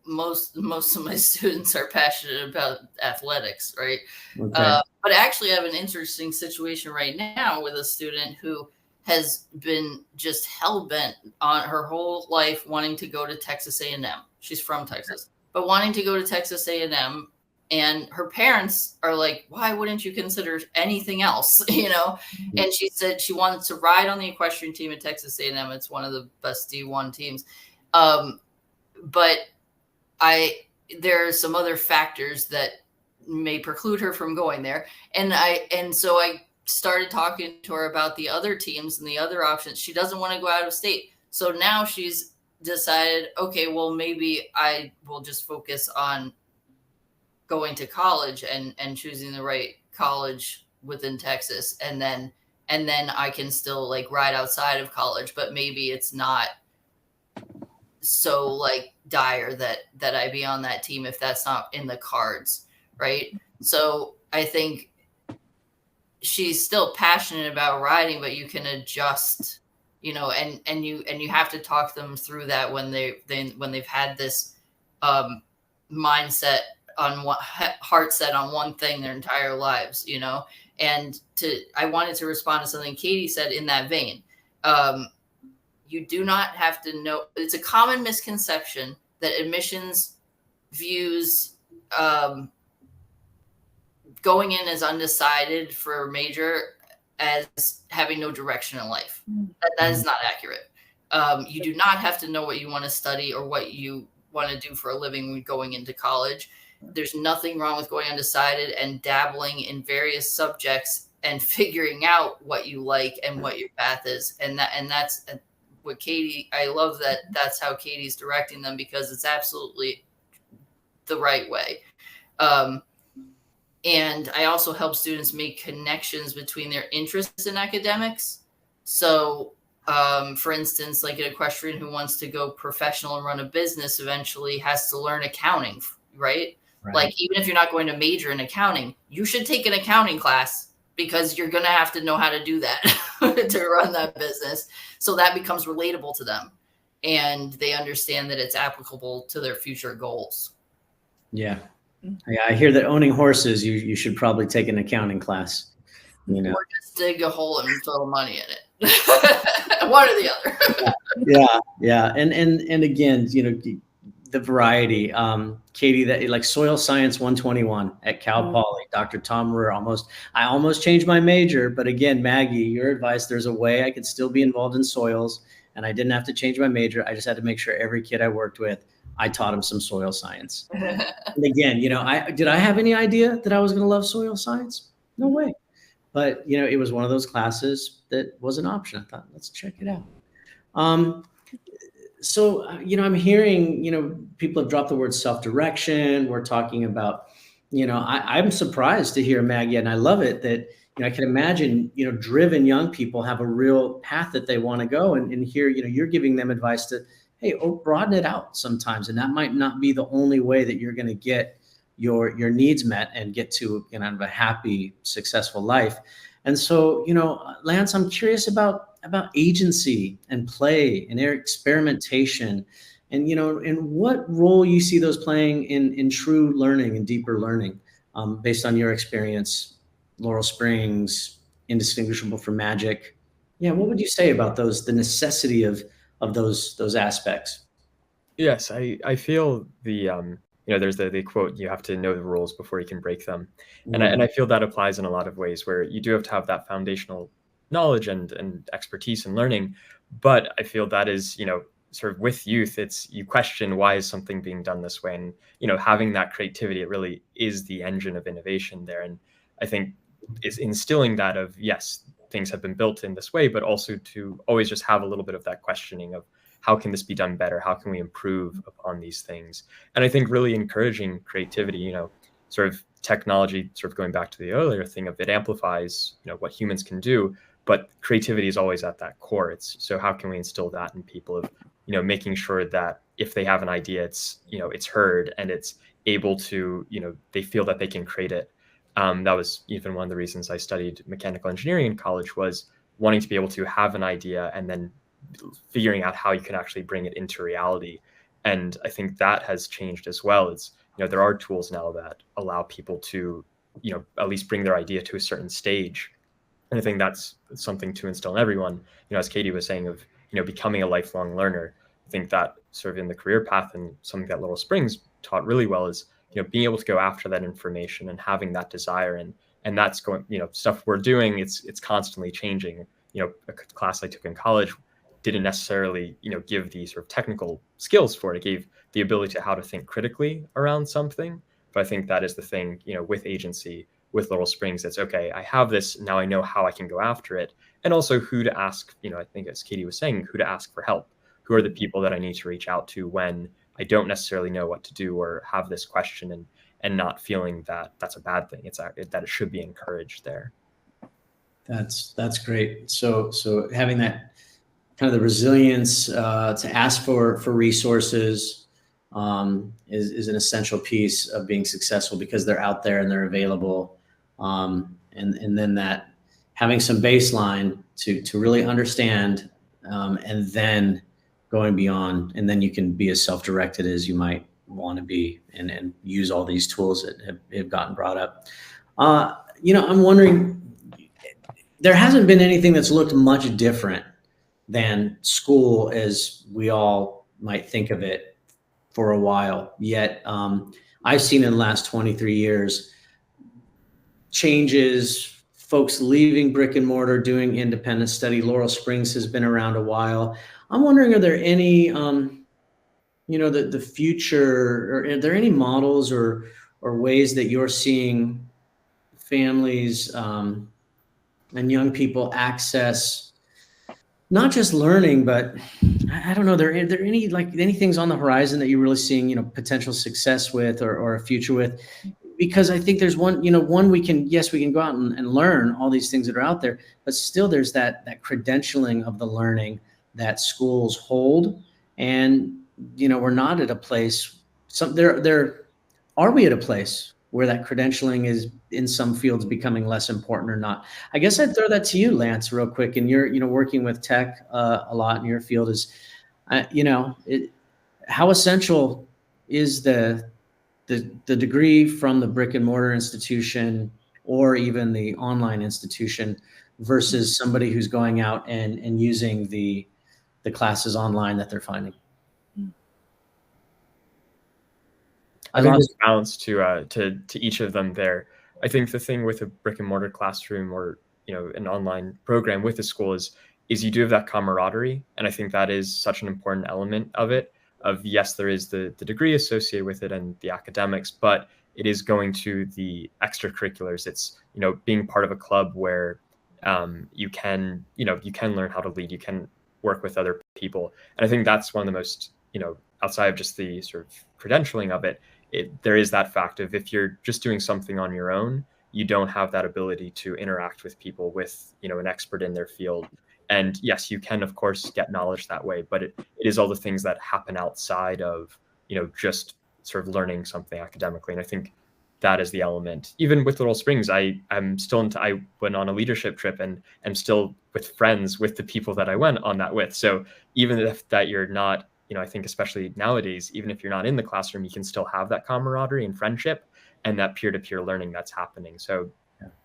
most of my students are passionate about athletics, right? Okay. But actually, I have an interesting situation right now with a student who has been just hell-bent on her whole life wanting to go to Texas A&M. She's from Texas, but wanting to go to Texas A&M, and her parents are like, why wouldn't you consider anything else? And she said she wanted to ride on the equestrian team at Texas A&M. It's one of the best D1 teams. But there are some other factors that may preclude her from going there. And so I started talking to her about the other teams and the other options. She doesn't want to go out of state. So now she's decided, okay, well, maybe I will just focus on going to college and choosing the right college within Texas. And then I can still like ride outside of college, but maybe it's not so like dire that I be on that team if that's not in the cards. Right. So I think she's still passionate about riding, but you can adjust, you know, and you have to talk them through that when they've had this mindset on what heart set on one thing their entire lives, you know. And I wanted to respond to something Katie said in that vein. You do not have to know. It's a common misconception that admissions views going in as undecided for a major as having no direction in life. That is not accurate. You do not have to know what you want to study or what you want to do for a living when going into college. There's nothing wrong with going undecided and dabbling in various subjects and figuring out what you like and what your path is. And that's what Katie, I love that that's how Katie's directing them, because it's absolutely the right way. And I also help students make connections between their interests in academics. So, for instance, like an equestrian who wants to go professional and run a business eventually has to learn accounting, right? Like, even if you're not going to major in accounting, you should take an accounting class, because you're going to have to know how to do that to run that business. So that becomes relatable to them, and they understand that it's applicable to their future goals. Yeah. I hear that owning horses, you should probably take an accounting class, you know. Or just dig a hole and throw money in it. One or the other. Yeah. And again, you know, the variety. Katie, that like soil science 121 at Cal Poly, Dr. Tom Ruhr, I almost changed my major, but again, Maggie, your advice, there's a way I could still be involved in soils, and I didn't have to change my major. I just had to make sure every kid I worked with, I taught him some soil science. And again, you know, did I have any idea that I was going to love soil science? No way. But, you know, it was one of those classes that was an option. I thought, let's check it out. So, you know, I'm hearing, you know, people have dropped the word self-direction. We're talking about, you know, I'm surprised to hear, Maggie, and I love it that, you know, I can imagine, you know, driven young people have a real path that they want to go, and here, you know, you're giving them advice to, hey, broaden it out sometimes. And that might not be the only way that you're going to get your needs met and get to, you know, a happy, successful life. And so, you know, Lance, I'm curious about agency and play and experimentation, and, you know, and what role you see those playing in true learning and deeper learning, based on your experience. Laurel Springs, indistinguishable from magic. Yeah, what would you say about the necessity of those aspects? Yes, I feel you know, there's the quote, you have to know the rules before you can break them. And I feel that applies in a lot of ways, where you do have to have that foundational knowledge and expertise in learning. But I feel that is, you know, sort of with youth, you question, why is something being done this way? And, you know, having that creativity, it really is the engine of innovation there. And I think is instilling that of, yes, things have been built in this way, but also to always just have a little bit of that questioning of, how can this be done better? How can we improve upon these things? And I think really encouraging creativity, you know, sort of technology, sort of going back to the earlier thing of, it amplifies, you know, what humans can do, but creativity is always at that core. So how can we instill that in people, of, you know, making sure that if they have an idea, it's, you know, it's heard and it's able to, you know, they feel that they can create it. That was even one of the reasons I studied mechanical engineering in college, was wanting to be able to have an idea and then figuring out how you can actually bring it into reality. And I think that has changed as well. It's, you know, there are tools now that allow people to, you know, at least bring their idea to a certain stage. And I think that's something to instill in everyone, you know, as Katie was saying, of, you know, becoming a lifelong learner. I think that sort of in the career path, and something that Laurel Springs taught really well, is, you know, being able to go after that information and having that desire. And that's going, you know, stuff we're doing, it's constantly changing. You know, a class I took in college didn't necessarily, you know, give the sort of technical skills for it. It gave the ability to how to think critically around something. But I think that is the thing, you know, with agency, with Laurel Springs, it's okay, I have this, now I know how I can go after it. And also who to ask, you know, I think as Katie was saying, who to ask for help. Who are the people that I need to reach out to when I don't necessarily know what to do, or have this question, and not feeling that that's a bad thing. It's that it should be encouraged there. That's great. So having that kind of the resilience to ask for resources is an essential piece of being successful, because they're out there and they're available. And then that having some baseline to really understand, and then going beyond, and then you can be as self-directed as you might want to be, and use all these tools that have gotten brought up. I'm wondering, there hasn't been anything that's looked much different than school as we all might think of it for a while. Yet I've seen in the last 23 years changes, folks leaving brick and mortar, doing independent study. Laurel Springs has been around a while. I'm wondering, are there any, the future, or are there any models or ways that you're seeing families and young people access not just learning, but I don't know, are there any, like, any things on the horizon that you're really seeing, potential success with, or a future with? Because I think there's one we can go out and learn all these things that are out there, but still there's that credentialing of the learning that schools hold. And, we're not at a place, are we at a place where that credentialing is in some fields becoming less important or not? I guess I'd throw that to you, Lance, real quick. And you're, working with tech a lot in your field. Is, how essential is the degree from the brick and mortar institution, or even the online institution, versus somebody who's going out and using the classes online that they're finding? I think there's a balance to each of them there. I think the thing with a brick and mortar classroom, or an online program with a school, is you do have that camaraderie, and I think that is such an important element of it. Of, yes, there is the degree associated with it and the academics, but it is going to the extracurriculars. It's being part of a club where you can learn how to lead, you can work with other people, and I think that's one of the most, outside of just the sort of credentialing of it, there is that fact of, if you're just doing something on your own, you don't have that ability to interact with people, with an expert in their field. And yes, you can of course get knowledge that way, but it is all the things that happen outside of just sort of learning something academically. And I think that is the element. Even with Laurel Springs, I went on a leadership trip, and I'm still with friends with the people that I went on that with. So even if that you're not, I think especially nowadays, even if you're not in the classroom, you can still have that camaraderie and friendship and that peer-to-peer learning that's happening. So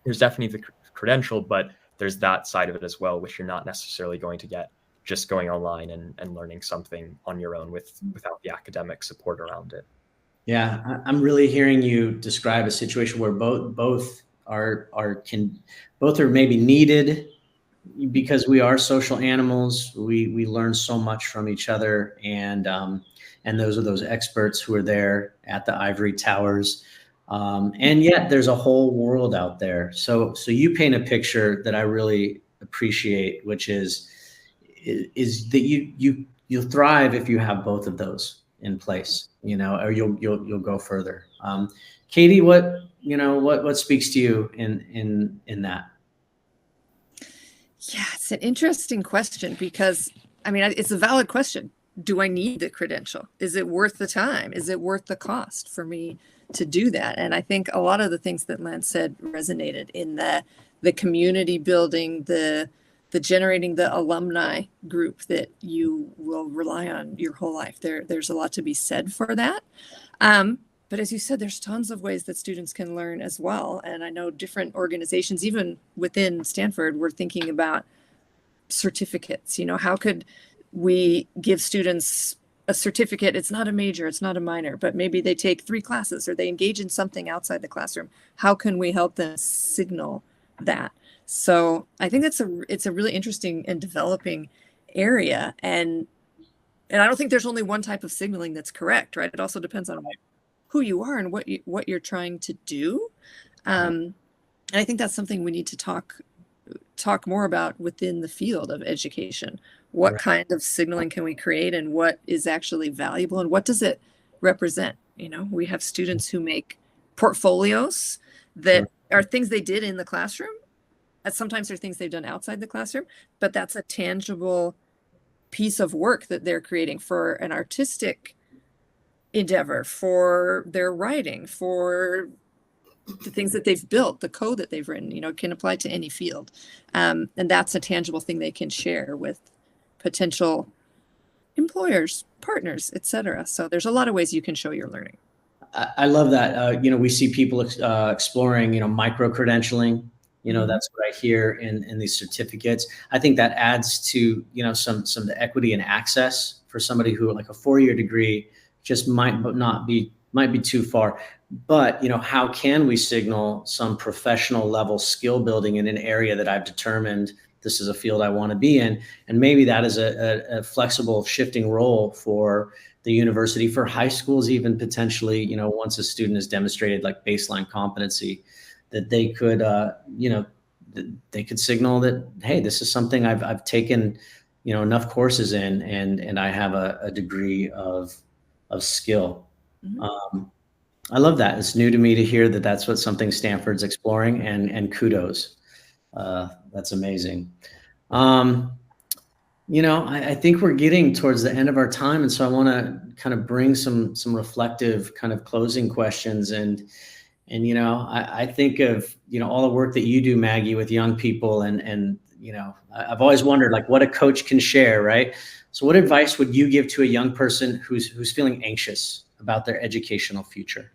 there's definitely the credential, but there's that side of it as well, which you're not necessarily going to get just going online and learning something on your own without the academic support around it. Yeah, I'm really hearing you describe a situation where both are maybe needed, because we are social animals. We learn so much from each other, and those are those experts who are there at the ivory towers. And yet there's a whole world out there. So you paint a picture that I really appreciate, which is that you'll thrive if you have both of those in place, or you'll go further. Katie, what speaks to you in that? Yeah, it's an interesting question, because it's a valid question. Do I need the credential? Is it worth the time? Is it worth the cost for me to do that? And I think a lot of the things that Lance said resonated in the community building, the generating the alumni group that you will rely on your whole life. There's a lot to be said for that. But as you said, there's tons of ways that students can learn as well. And I know different organizations, even within Stanford, we're thinking about certificates. How could we give students a certificate? It's not a major, it's not a minor, but maybe they take 3 classes, or they engage in something outside the classroom. How can we help them signal that? So I think it's a really interesting and developing area. And I don't think there's only one type of signaling that's correct, right? It also depends on who you are and what you're trying to do. And I think that's something we need to talk more about within the field of education. What kind of signaling can we create, and what is actually valuable, and what does it represent? We have students who make portfolios that are things they did in the classroom. And sometimes they're things they've done outside the classroom, but that's a tangible piece of work that they're creating for an artistic endeavor, for their writing, for the things that they've built, the code that they've written, can apply to any field. And that's a tangible thing they can share with potential employers, partners, etc. So there's a lot of ways you can show your learning. I love that. We see people exploring, micro credentialing. That's what I hear in these certificates. I think that adds to, some of the equity and access for somebody who, like, a 4-year degree just might be too far. But, how can we signal some professional level skill building in an area that I've determined this is a field I want to be in? And maybe that is a flexible shifting role for the university, for high schools, even potentially, once a student has demonstrated like baseline competency, that they could, they could signal that, hey, this is something I've taken, enough courses in, and I have a degree of skill. Mm-hmm. I love that. It's new to me to hear that that's what something Stanford's exploring, and kudos. That's amazing. I think we're getting towards the end of our time. And so I want to kind of bring some reflective kind of closing questions. And I think of, all the work that you do, Maggie, with young people. And I've always wondered, like, what a coach can share, right? So what advice would you give to a young person who's feeling anxious about their educational future?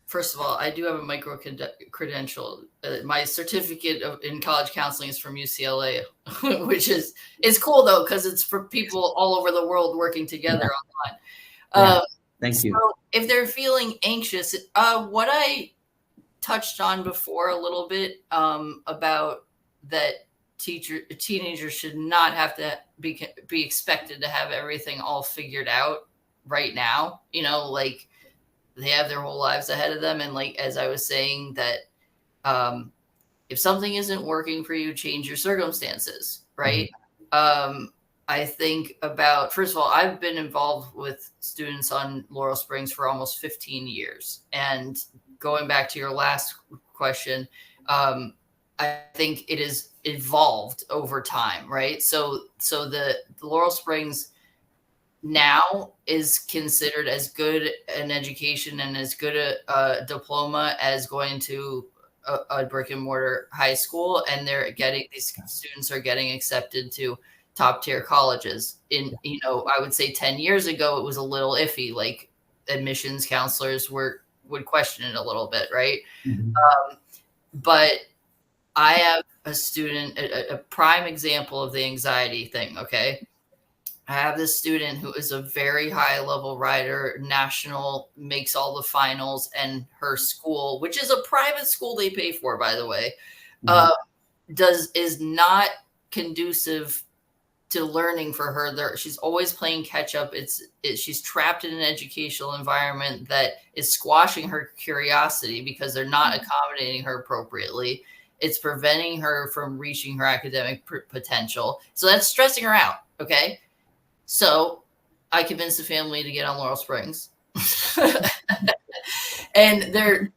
First of all, I do have a micro credential. My certificate in college counseling is from UCLA, which is cool though, because it's for people all over the world working together online. Thank you. So if they're feeling anxious, what I touched on before a little bit about that teenagers should not have to be expected to have everything all figured out right now. Like, they have their whole lives ahead of them. And like, as I was saying, that if something isn't working for you, change your circumstances, right? Mm-hmm. I think about, first of all, I've been involved with students on Laurel Springs for almost 15 years. And going back to your last question, I think it has evolved over time, right? So the Laurel Springs now is considered as good an education and as good a diploma as going to a brick and mortar high school. And these students are getting accepted to top tier colleges. I would say 10 years ago, it was a little iffy. Like, admissions counselors would question it a little bit, right? Mm-hmm. But I have a student, a prime example of the anxiety thing. Okay. I have this student who is a very high level rider, national, makes all the finals, and her school, which is a private school they pay for, by the way, is not conducive to learning for her. She's always playing catch up. She's trapped in an educational environment that is squashing her curiosity because they're not accommodating her appropriately. It's preventing her from reaching her academic potential. So that's stressing her out. Okay. So I convinced the family to get on Laurel Springs. And they're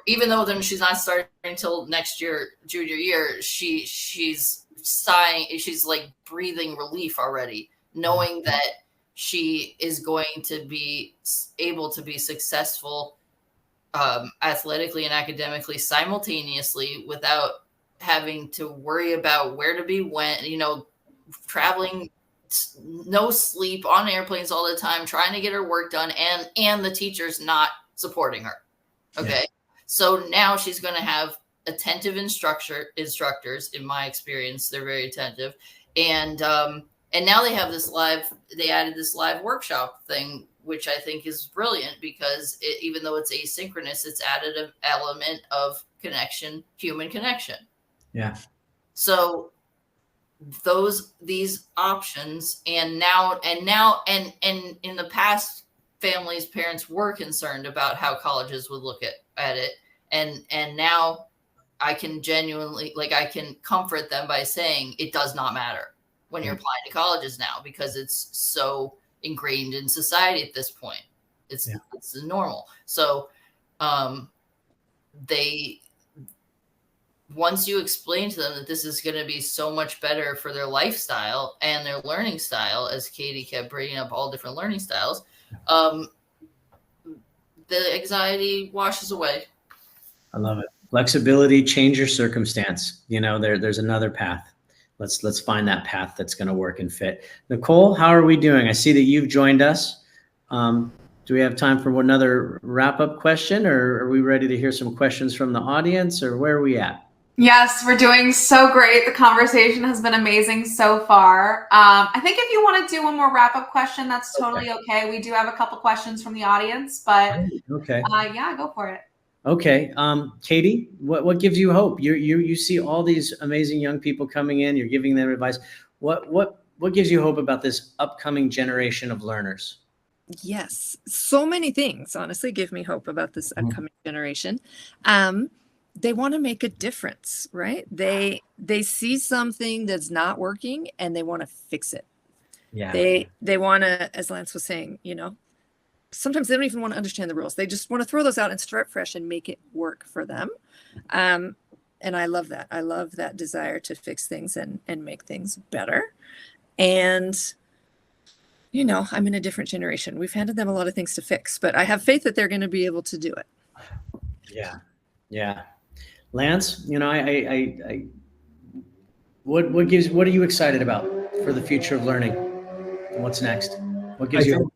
even though she's not starting until next year, junior year, she's sighing, she's like breathing relief already, knowing that she is going to be able to be successful athletically and academically simultaneously without having to worry about where to be when, traveling, no sleep, on airplanes all the time, trying to get her work done, and the teacher's not supporting her. Okay. Yeah. So now she's going to have attentive instructors. In my experience, they're very attentive. And now they added this live workshop thing, which I think is brilliant because even though it's asynchronous, it's added an element of connection, human connection. Yeah. So these options, and in the past, parents were concerned about how colleges would look at it. And now I can genuinely, I can comfort them by saying it does not matter when you're applying to colleges now, because it's so ingrained in society at this point. It's normal. So once you explain to them that this is going to be so much better for their lifestyle and their learning style, as Katie kept bringing up all different learning styles, the anxiety washes away. I love it. Flexibility, change your circumstance. There's another path. Let's find that path that's going to work and fit. Nicole, how are we doing? I see that you've joined us. Do we have time for another wrap-up question, or are we ready to hear some questions from the audience, or where are we at? Yes, we're doing so great. The conversation has been amazing so far. I think if you want to do one more wrap-up question, that's totally okay. We do have a couple questions from the audience, but okay. Yeah, go for it. Okay. Katie, what gives you hope? You see all these amazing young people coming in, you're giving them advice. What gives you hope about this upcoming generation of learners? Yes, so many things honestly give me hope about this upcoming generation. They want to make a difference, right? They see something that's not working and they want to fix it. Yeah. They want to, as Lance was saying, sometimes they don't even want to understand the rules. They just want to throw those out and start fresh and make it work for them. And I love that. I love that desire to fix things and make things better. And I'm in a different generation. We've handed them a lot of things to fix, but I have faith that they're going to be able to do it. Yeah. Yeah. Lance, what are you excited about for the future of learning? What's next? What gives you hope?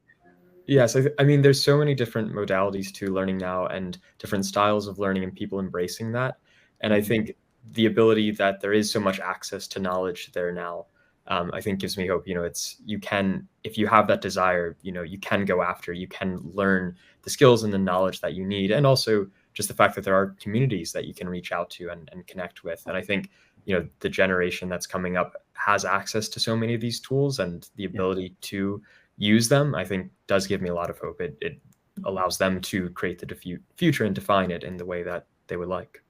Yes, I mean, there's so many different modalities to learning now and different styles of learning and people embracing that. And I think the ability that there is so much access to knowledge there now, I think gives me hope. You can, if you have that desire, you can go after, you can learn the skills and the knowledge that you need. And also just the fact that there are communities that you can reach out to and connect with. And I think, the generation that's coming up has access to so many of these tools, and the ability to use them, I think, does give me a lot of hope. It allows them to create the future and define it in the way that they would like.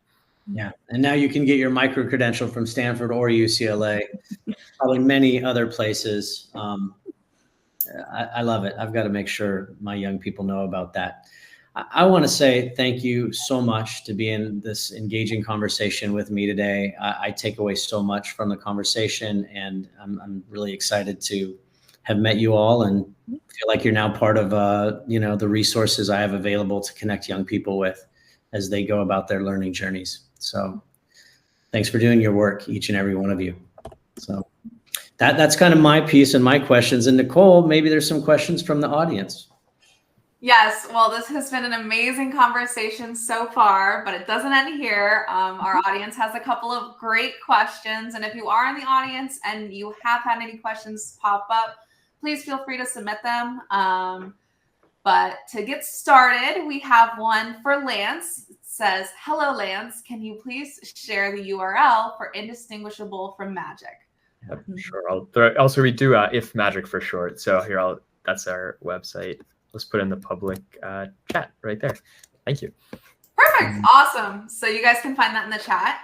Yeah. And now you can get your micro credential from Stanford or UCLA, probably many other places. I love it. I've got to make sure my young people know about that. I want to say thank you so much to be in this engaging conversation with me today. I take away so much from the conversation, and I'm really excited to have met you all and feel like you're now part of the resources I have available to connect young people with as they go about their learning journeys. So thanks for doing your work, each and every one of you. So that's kind of my piece and my questions. And Nicole, maybe there's some questions from the audience. Yes, well, this has been an amazing conversation so far, but it doesn't end here. Our audience has a couple of great questions, and if you are in the audience and you have had any questions pop up, please feel free to submit them. But to get started, we have one for Lance. It says, "Hello, Lance. Can you please share the URL for Indistinguishable from Magic?" Sure. Also, we do If Magic for short. So here, that's our website. Let's put in the public chat right there. Thank you. Perfect. Awesome. So you guys can find that in the chat.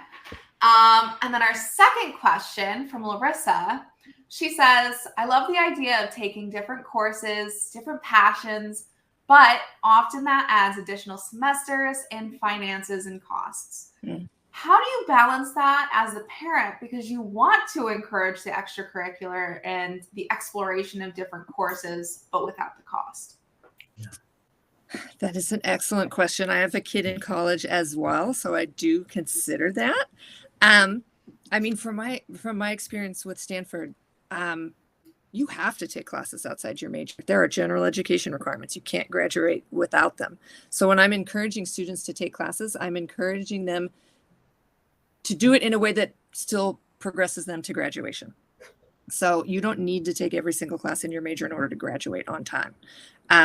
And then our second question from Larissa, she says, "I love the idea of taking different courses, different passions, but often that adds additional semesters and finances and costs. How do you balance that as a parent? Because you want to encourage the extracurricular and the exploration of different courses, but without the cost." That is an excellent question. I have a kid in college as well, so I do consider that. I mean, from my experience with Stanford, you have to take classes outside your major. There are general education requirements. You can't graduate without them. So when I'm encouraging students to take classes, I'm encouraging them to do it in a way that still progresses them to graduation. So you don't need to take every single class in your major in order to graduate on time.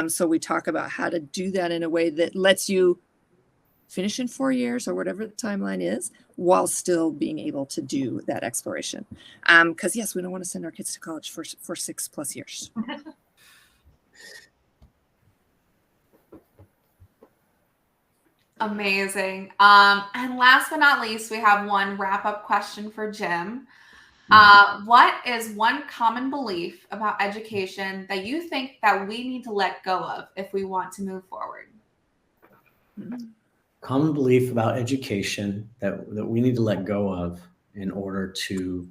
So we talk about how to do that in a way that lets you finish in 4 years or whatever the timeline is, while still being able to do that exploration. Because yes, we don't want to send our kids to college for 6+ years. Amazing. And last but not least, we have one wrap-up question for Jim. What is one common belief about education that you think that we need to let go of if we want to move forward? Common belief about education that we need to let go of in order to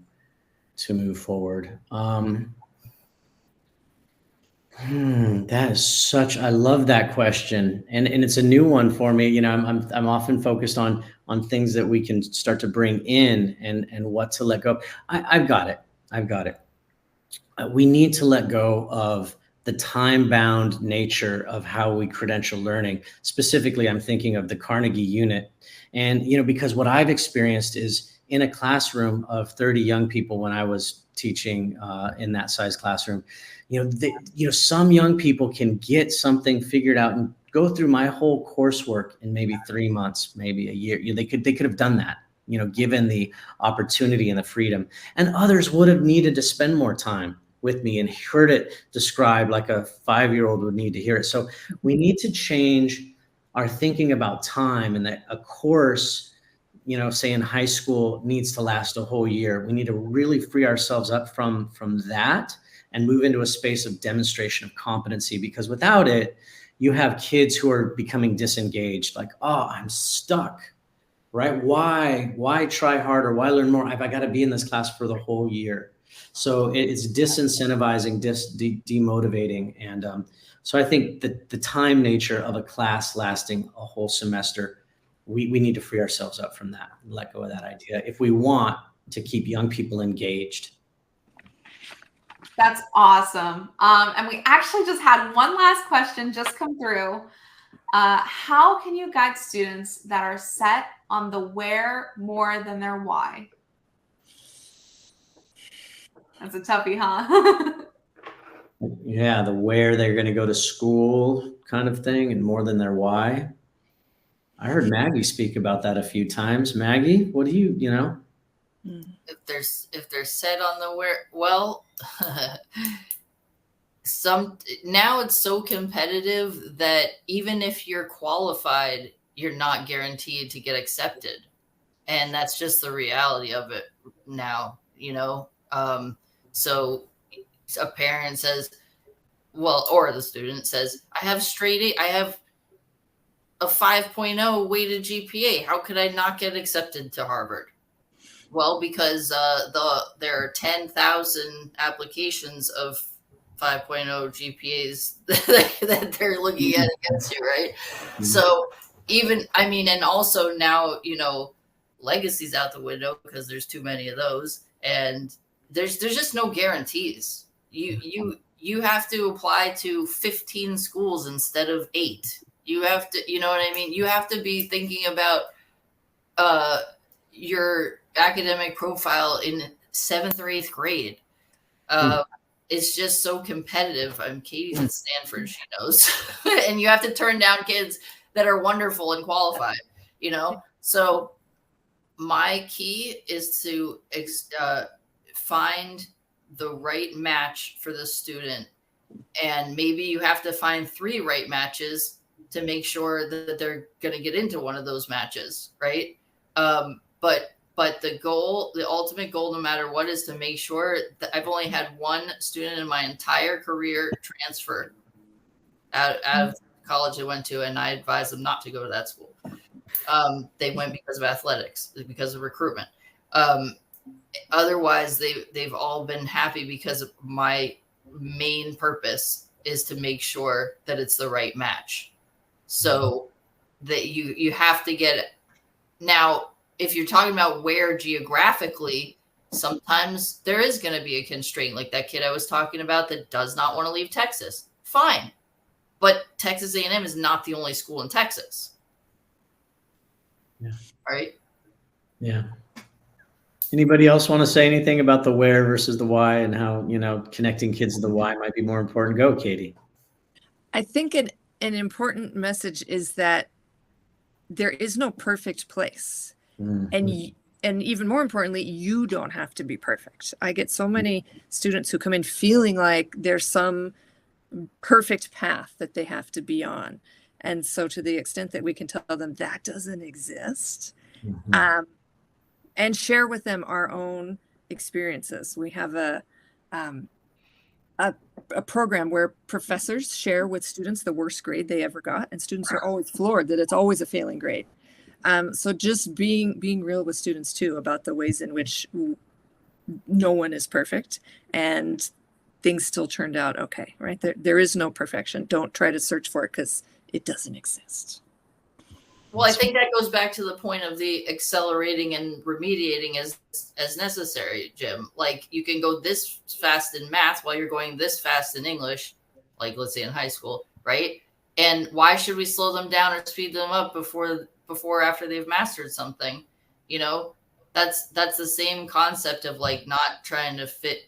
move forward. That is such, I love that question. And it's a new one for me. You know, I'm often focused on things that we can start to bring in and what to let go. I've got it. I've got it. We need to let go of the time-bound nature of how we credential learning. Specifically, I'm thinking of the Carnegie unit. And, you know, because what I've experienced is in a classroom of 30 young people when I was teaching in that size classroom, some young people can get something figured out and go through my whole coursework in maybe 3 months, maybe a year. They could have done that, given the opportunity and the freedom. And others would have needed to spend more time with me and heard it described like a 5-year-old would need to hear it. So we need to change our thinking about time, and that a course, say in high school, needs to last a whole year. We need to really free ourselves up from that and move into a space of demonstration of competency, because without it, you have kids who are becoming disengaged, like, oh, I'm stuck, right? Why try harder? Why learn more? I got to be in this class for the whole year. So it's disincentivizing, demotivating. And so I think that the time nature of a class lasting a whole semester, we need to free ourselves up from that, let go of that idea if we want to keep young people engaged. That's awesome. And we actually just had one last question just come through. How can you guide students that are set on the where more than their why? That's a toughie, huh? Yeah, the where they're going to go to school kind of thing, and more than their why. I heard Maggie speak about that a few times. Maggie, what do you know? If they're set on the where, well, now it's so competitive that even if you're qualified, you're not guaranteed to get accepted. And that's just the reality of it now, so a parent says, or the student says, I have straight A, I have a 5.0 weighted GPA. How could I not get accepted to Harvard? Well, because there are 10,000 applications of 5.0 GPAs that they're looking at against you, right? Mm-hmm. So and also now, legacy's out the window because there's too many of those, and there's just no guarantees. You have to apply to 15 schools instead of 8. You have to, you know what I mean? You have to be thinking about your academic profile in 7th or 8th grade. It's just so competitive. Katie's at Stanford, she knows. And you have to turn down kids that are wonderful and qualified, So my key is to find the right match for the student. And maybe you have to find 3 right matches to make sure that they're going to get into one of those matches, right? But the ultimate goal, no matter what, is to make sure that I've only had one student in my entire career transfer out of college they went to, and I advised them not to go to that school. They went because of athletics, because of recruitment. Otherwise, they've all been happy because of my main purpose is to make sure that it's the right match. So that you have to get it. Now, if you're talking about where geographically, sometimes there is going to be a constraint, like that kid I was talking about that does not want to leave Texas. Fine. But Texas A&M is not the only school in Texas. Yeah. Right? Yeah. Anybody else want to say anything about the where versus the why, and how, connecting kids to the why might be more important? Go, Katie. I think an important message is that there is no perfect place. Mm-hmm. And even more importantly, you don't have to be perfect. I get so many students who come in feeling like there's some perfect path that they have to be on. And so to the extent that we can tell them that doesn't exist, and share with them our own experiences. We have a program where professors share with students the worst grade they ever got, and students are always floored that it's always a failing grade. So just being real with students too about the ways in which no one is perfect, and things still turned out okay, right? There is no perfection. Don't try to search for it because it doesn't exist. Well, I think that goes back to the point of the accelerating and remediating as necessary, Jim. Like you can go this fast in math while you're going this fast in English, like let's say in high school, right? And why should we slow them down or speed them up before after they've mastered something? You know, that's the same concept of like not trying to fit.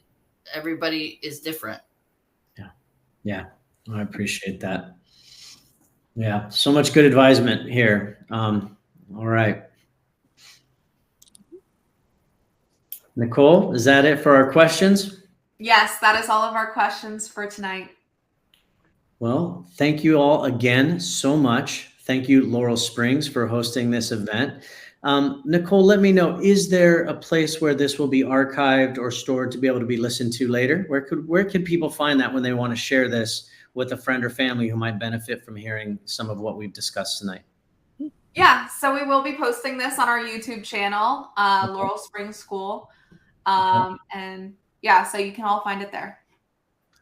Everybody is different. Yeah, I appreciate that. Yeah, so much good advisement here. All right. Nicole, is that it for our questions? Yes, that is all of our questions for tonight. Well, thank you all again so much. Thank you, Laurel Springs, for hosting this event. Nicole, let me know, is there a place where this will be archived or stored to be able to be listened to later? Where could people find that when they want to share this with a friend or family who might benefit from hearing some of what we've discussed tonight? Yeah, so we will be posting this on our YouTube channel, Laurel Springs School. And yeah, so you can all find it there.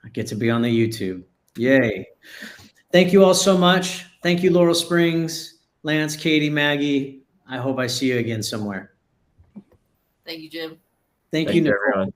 I get to be on the YouTube. Yay. Thank you all so much. Thank you, Laurel Springs, Lance, Katie, Maggie. I hope I see you again somewhere. Thank you, Jim. Thank you, Nicole. everyone.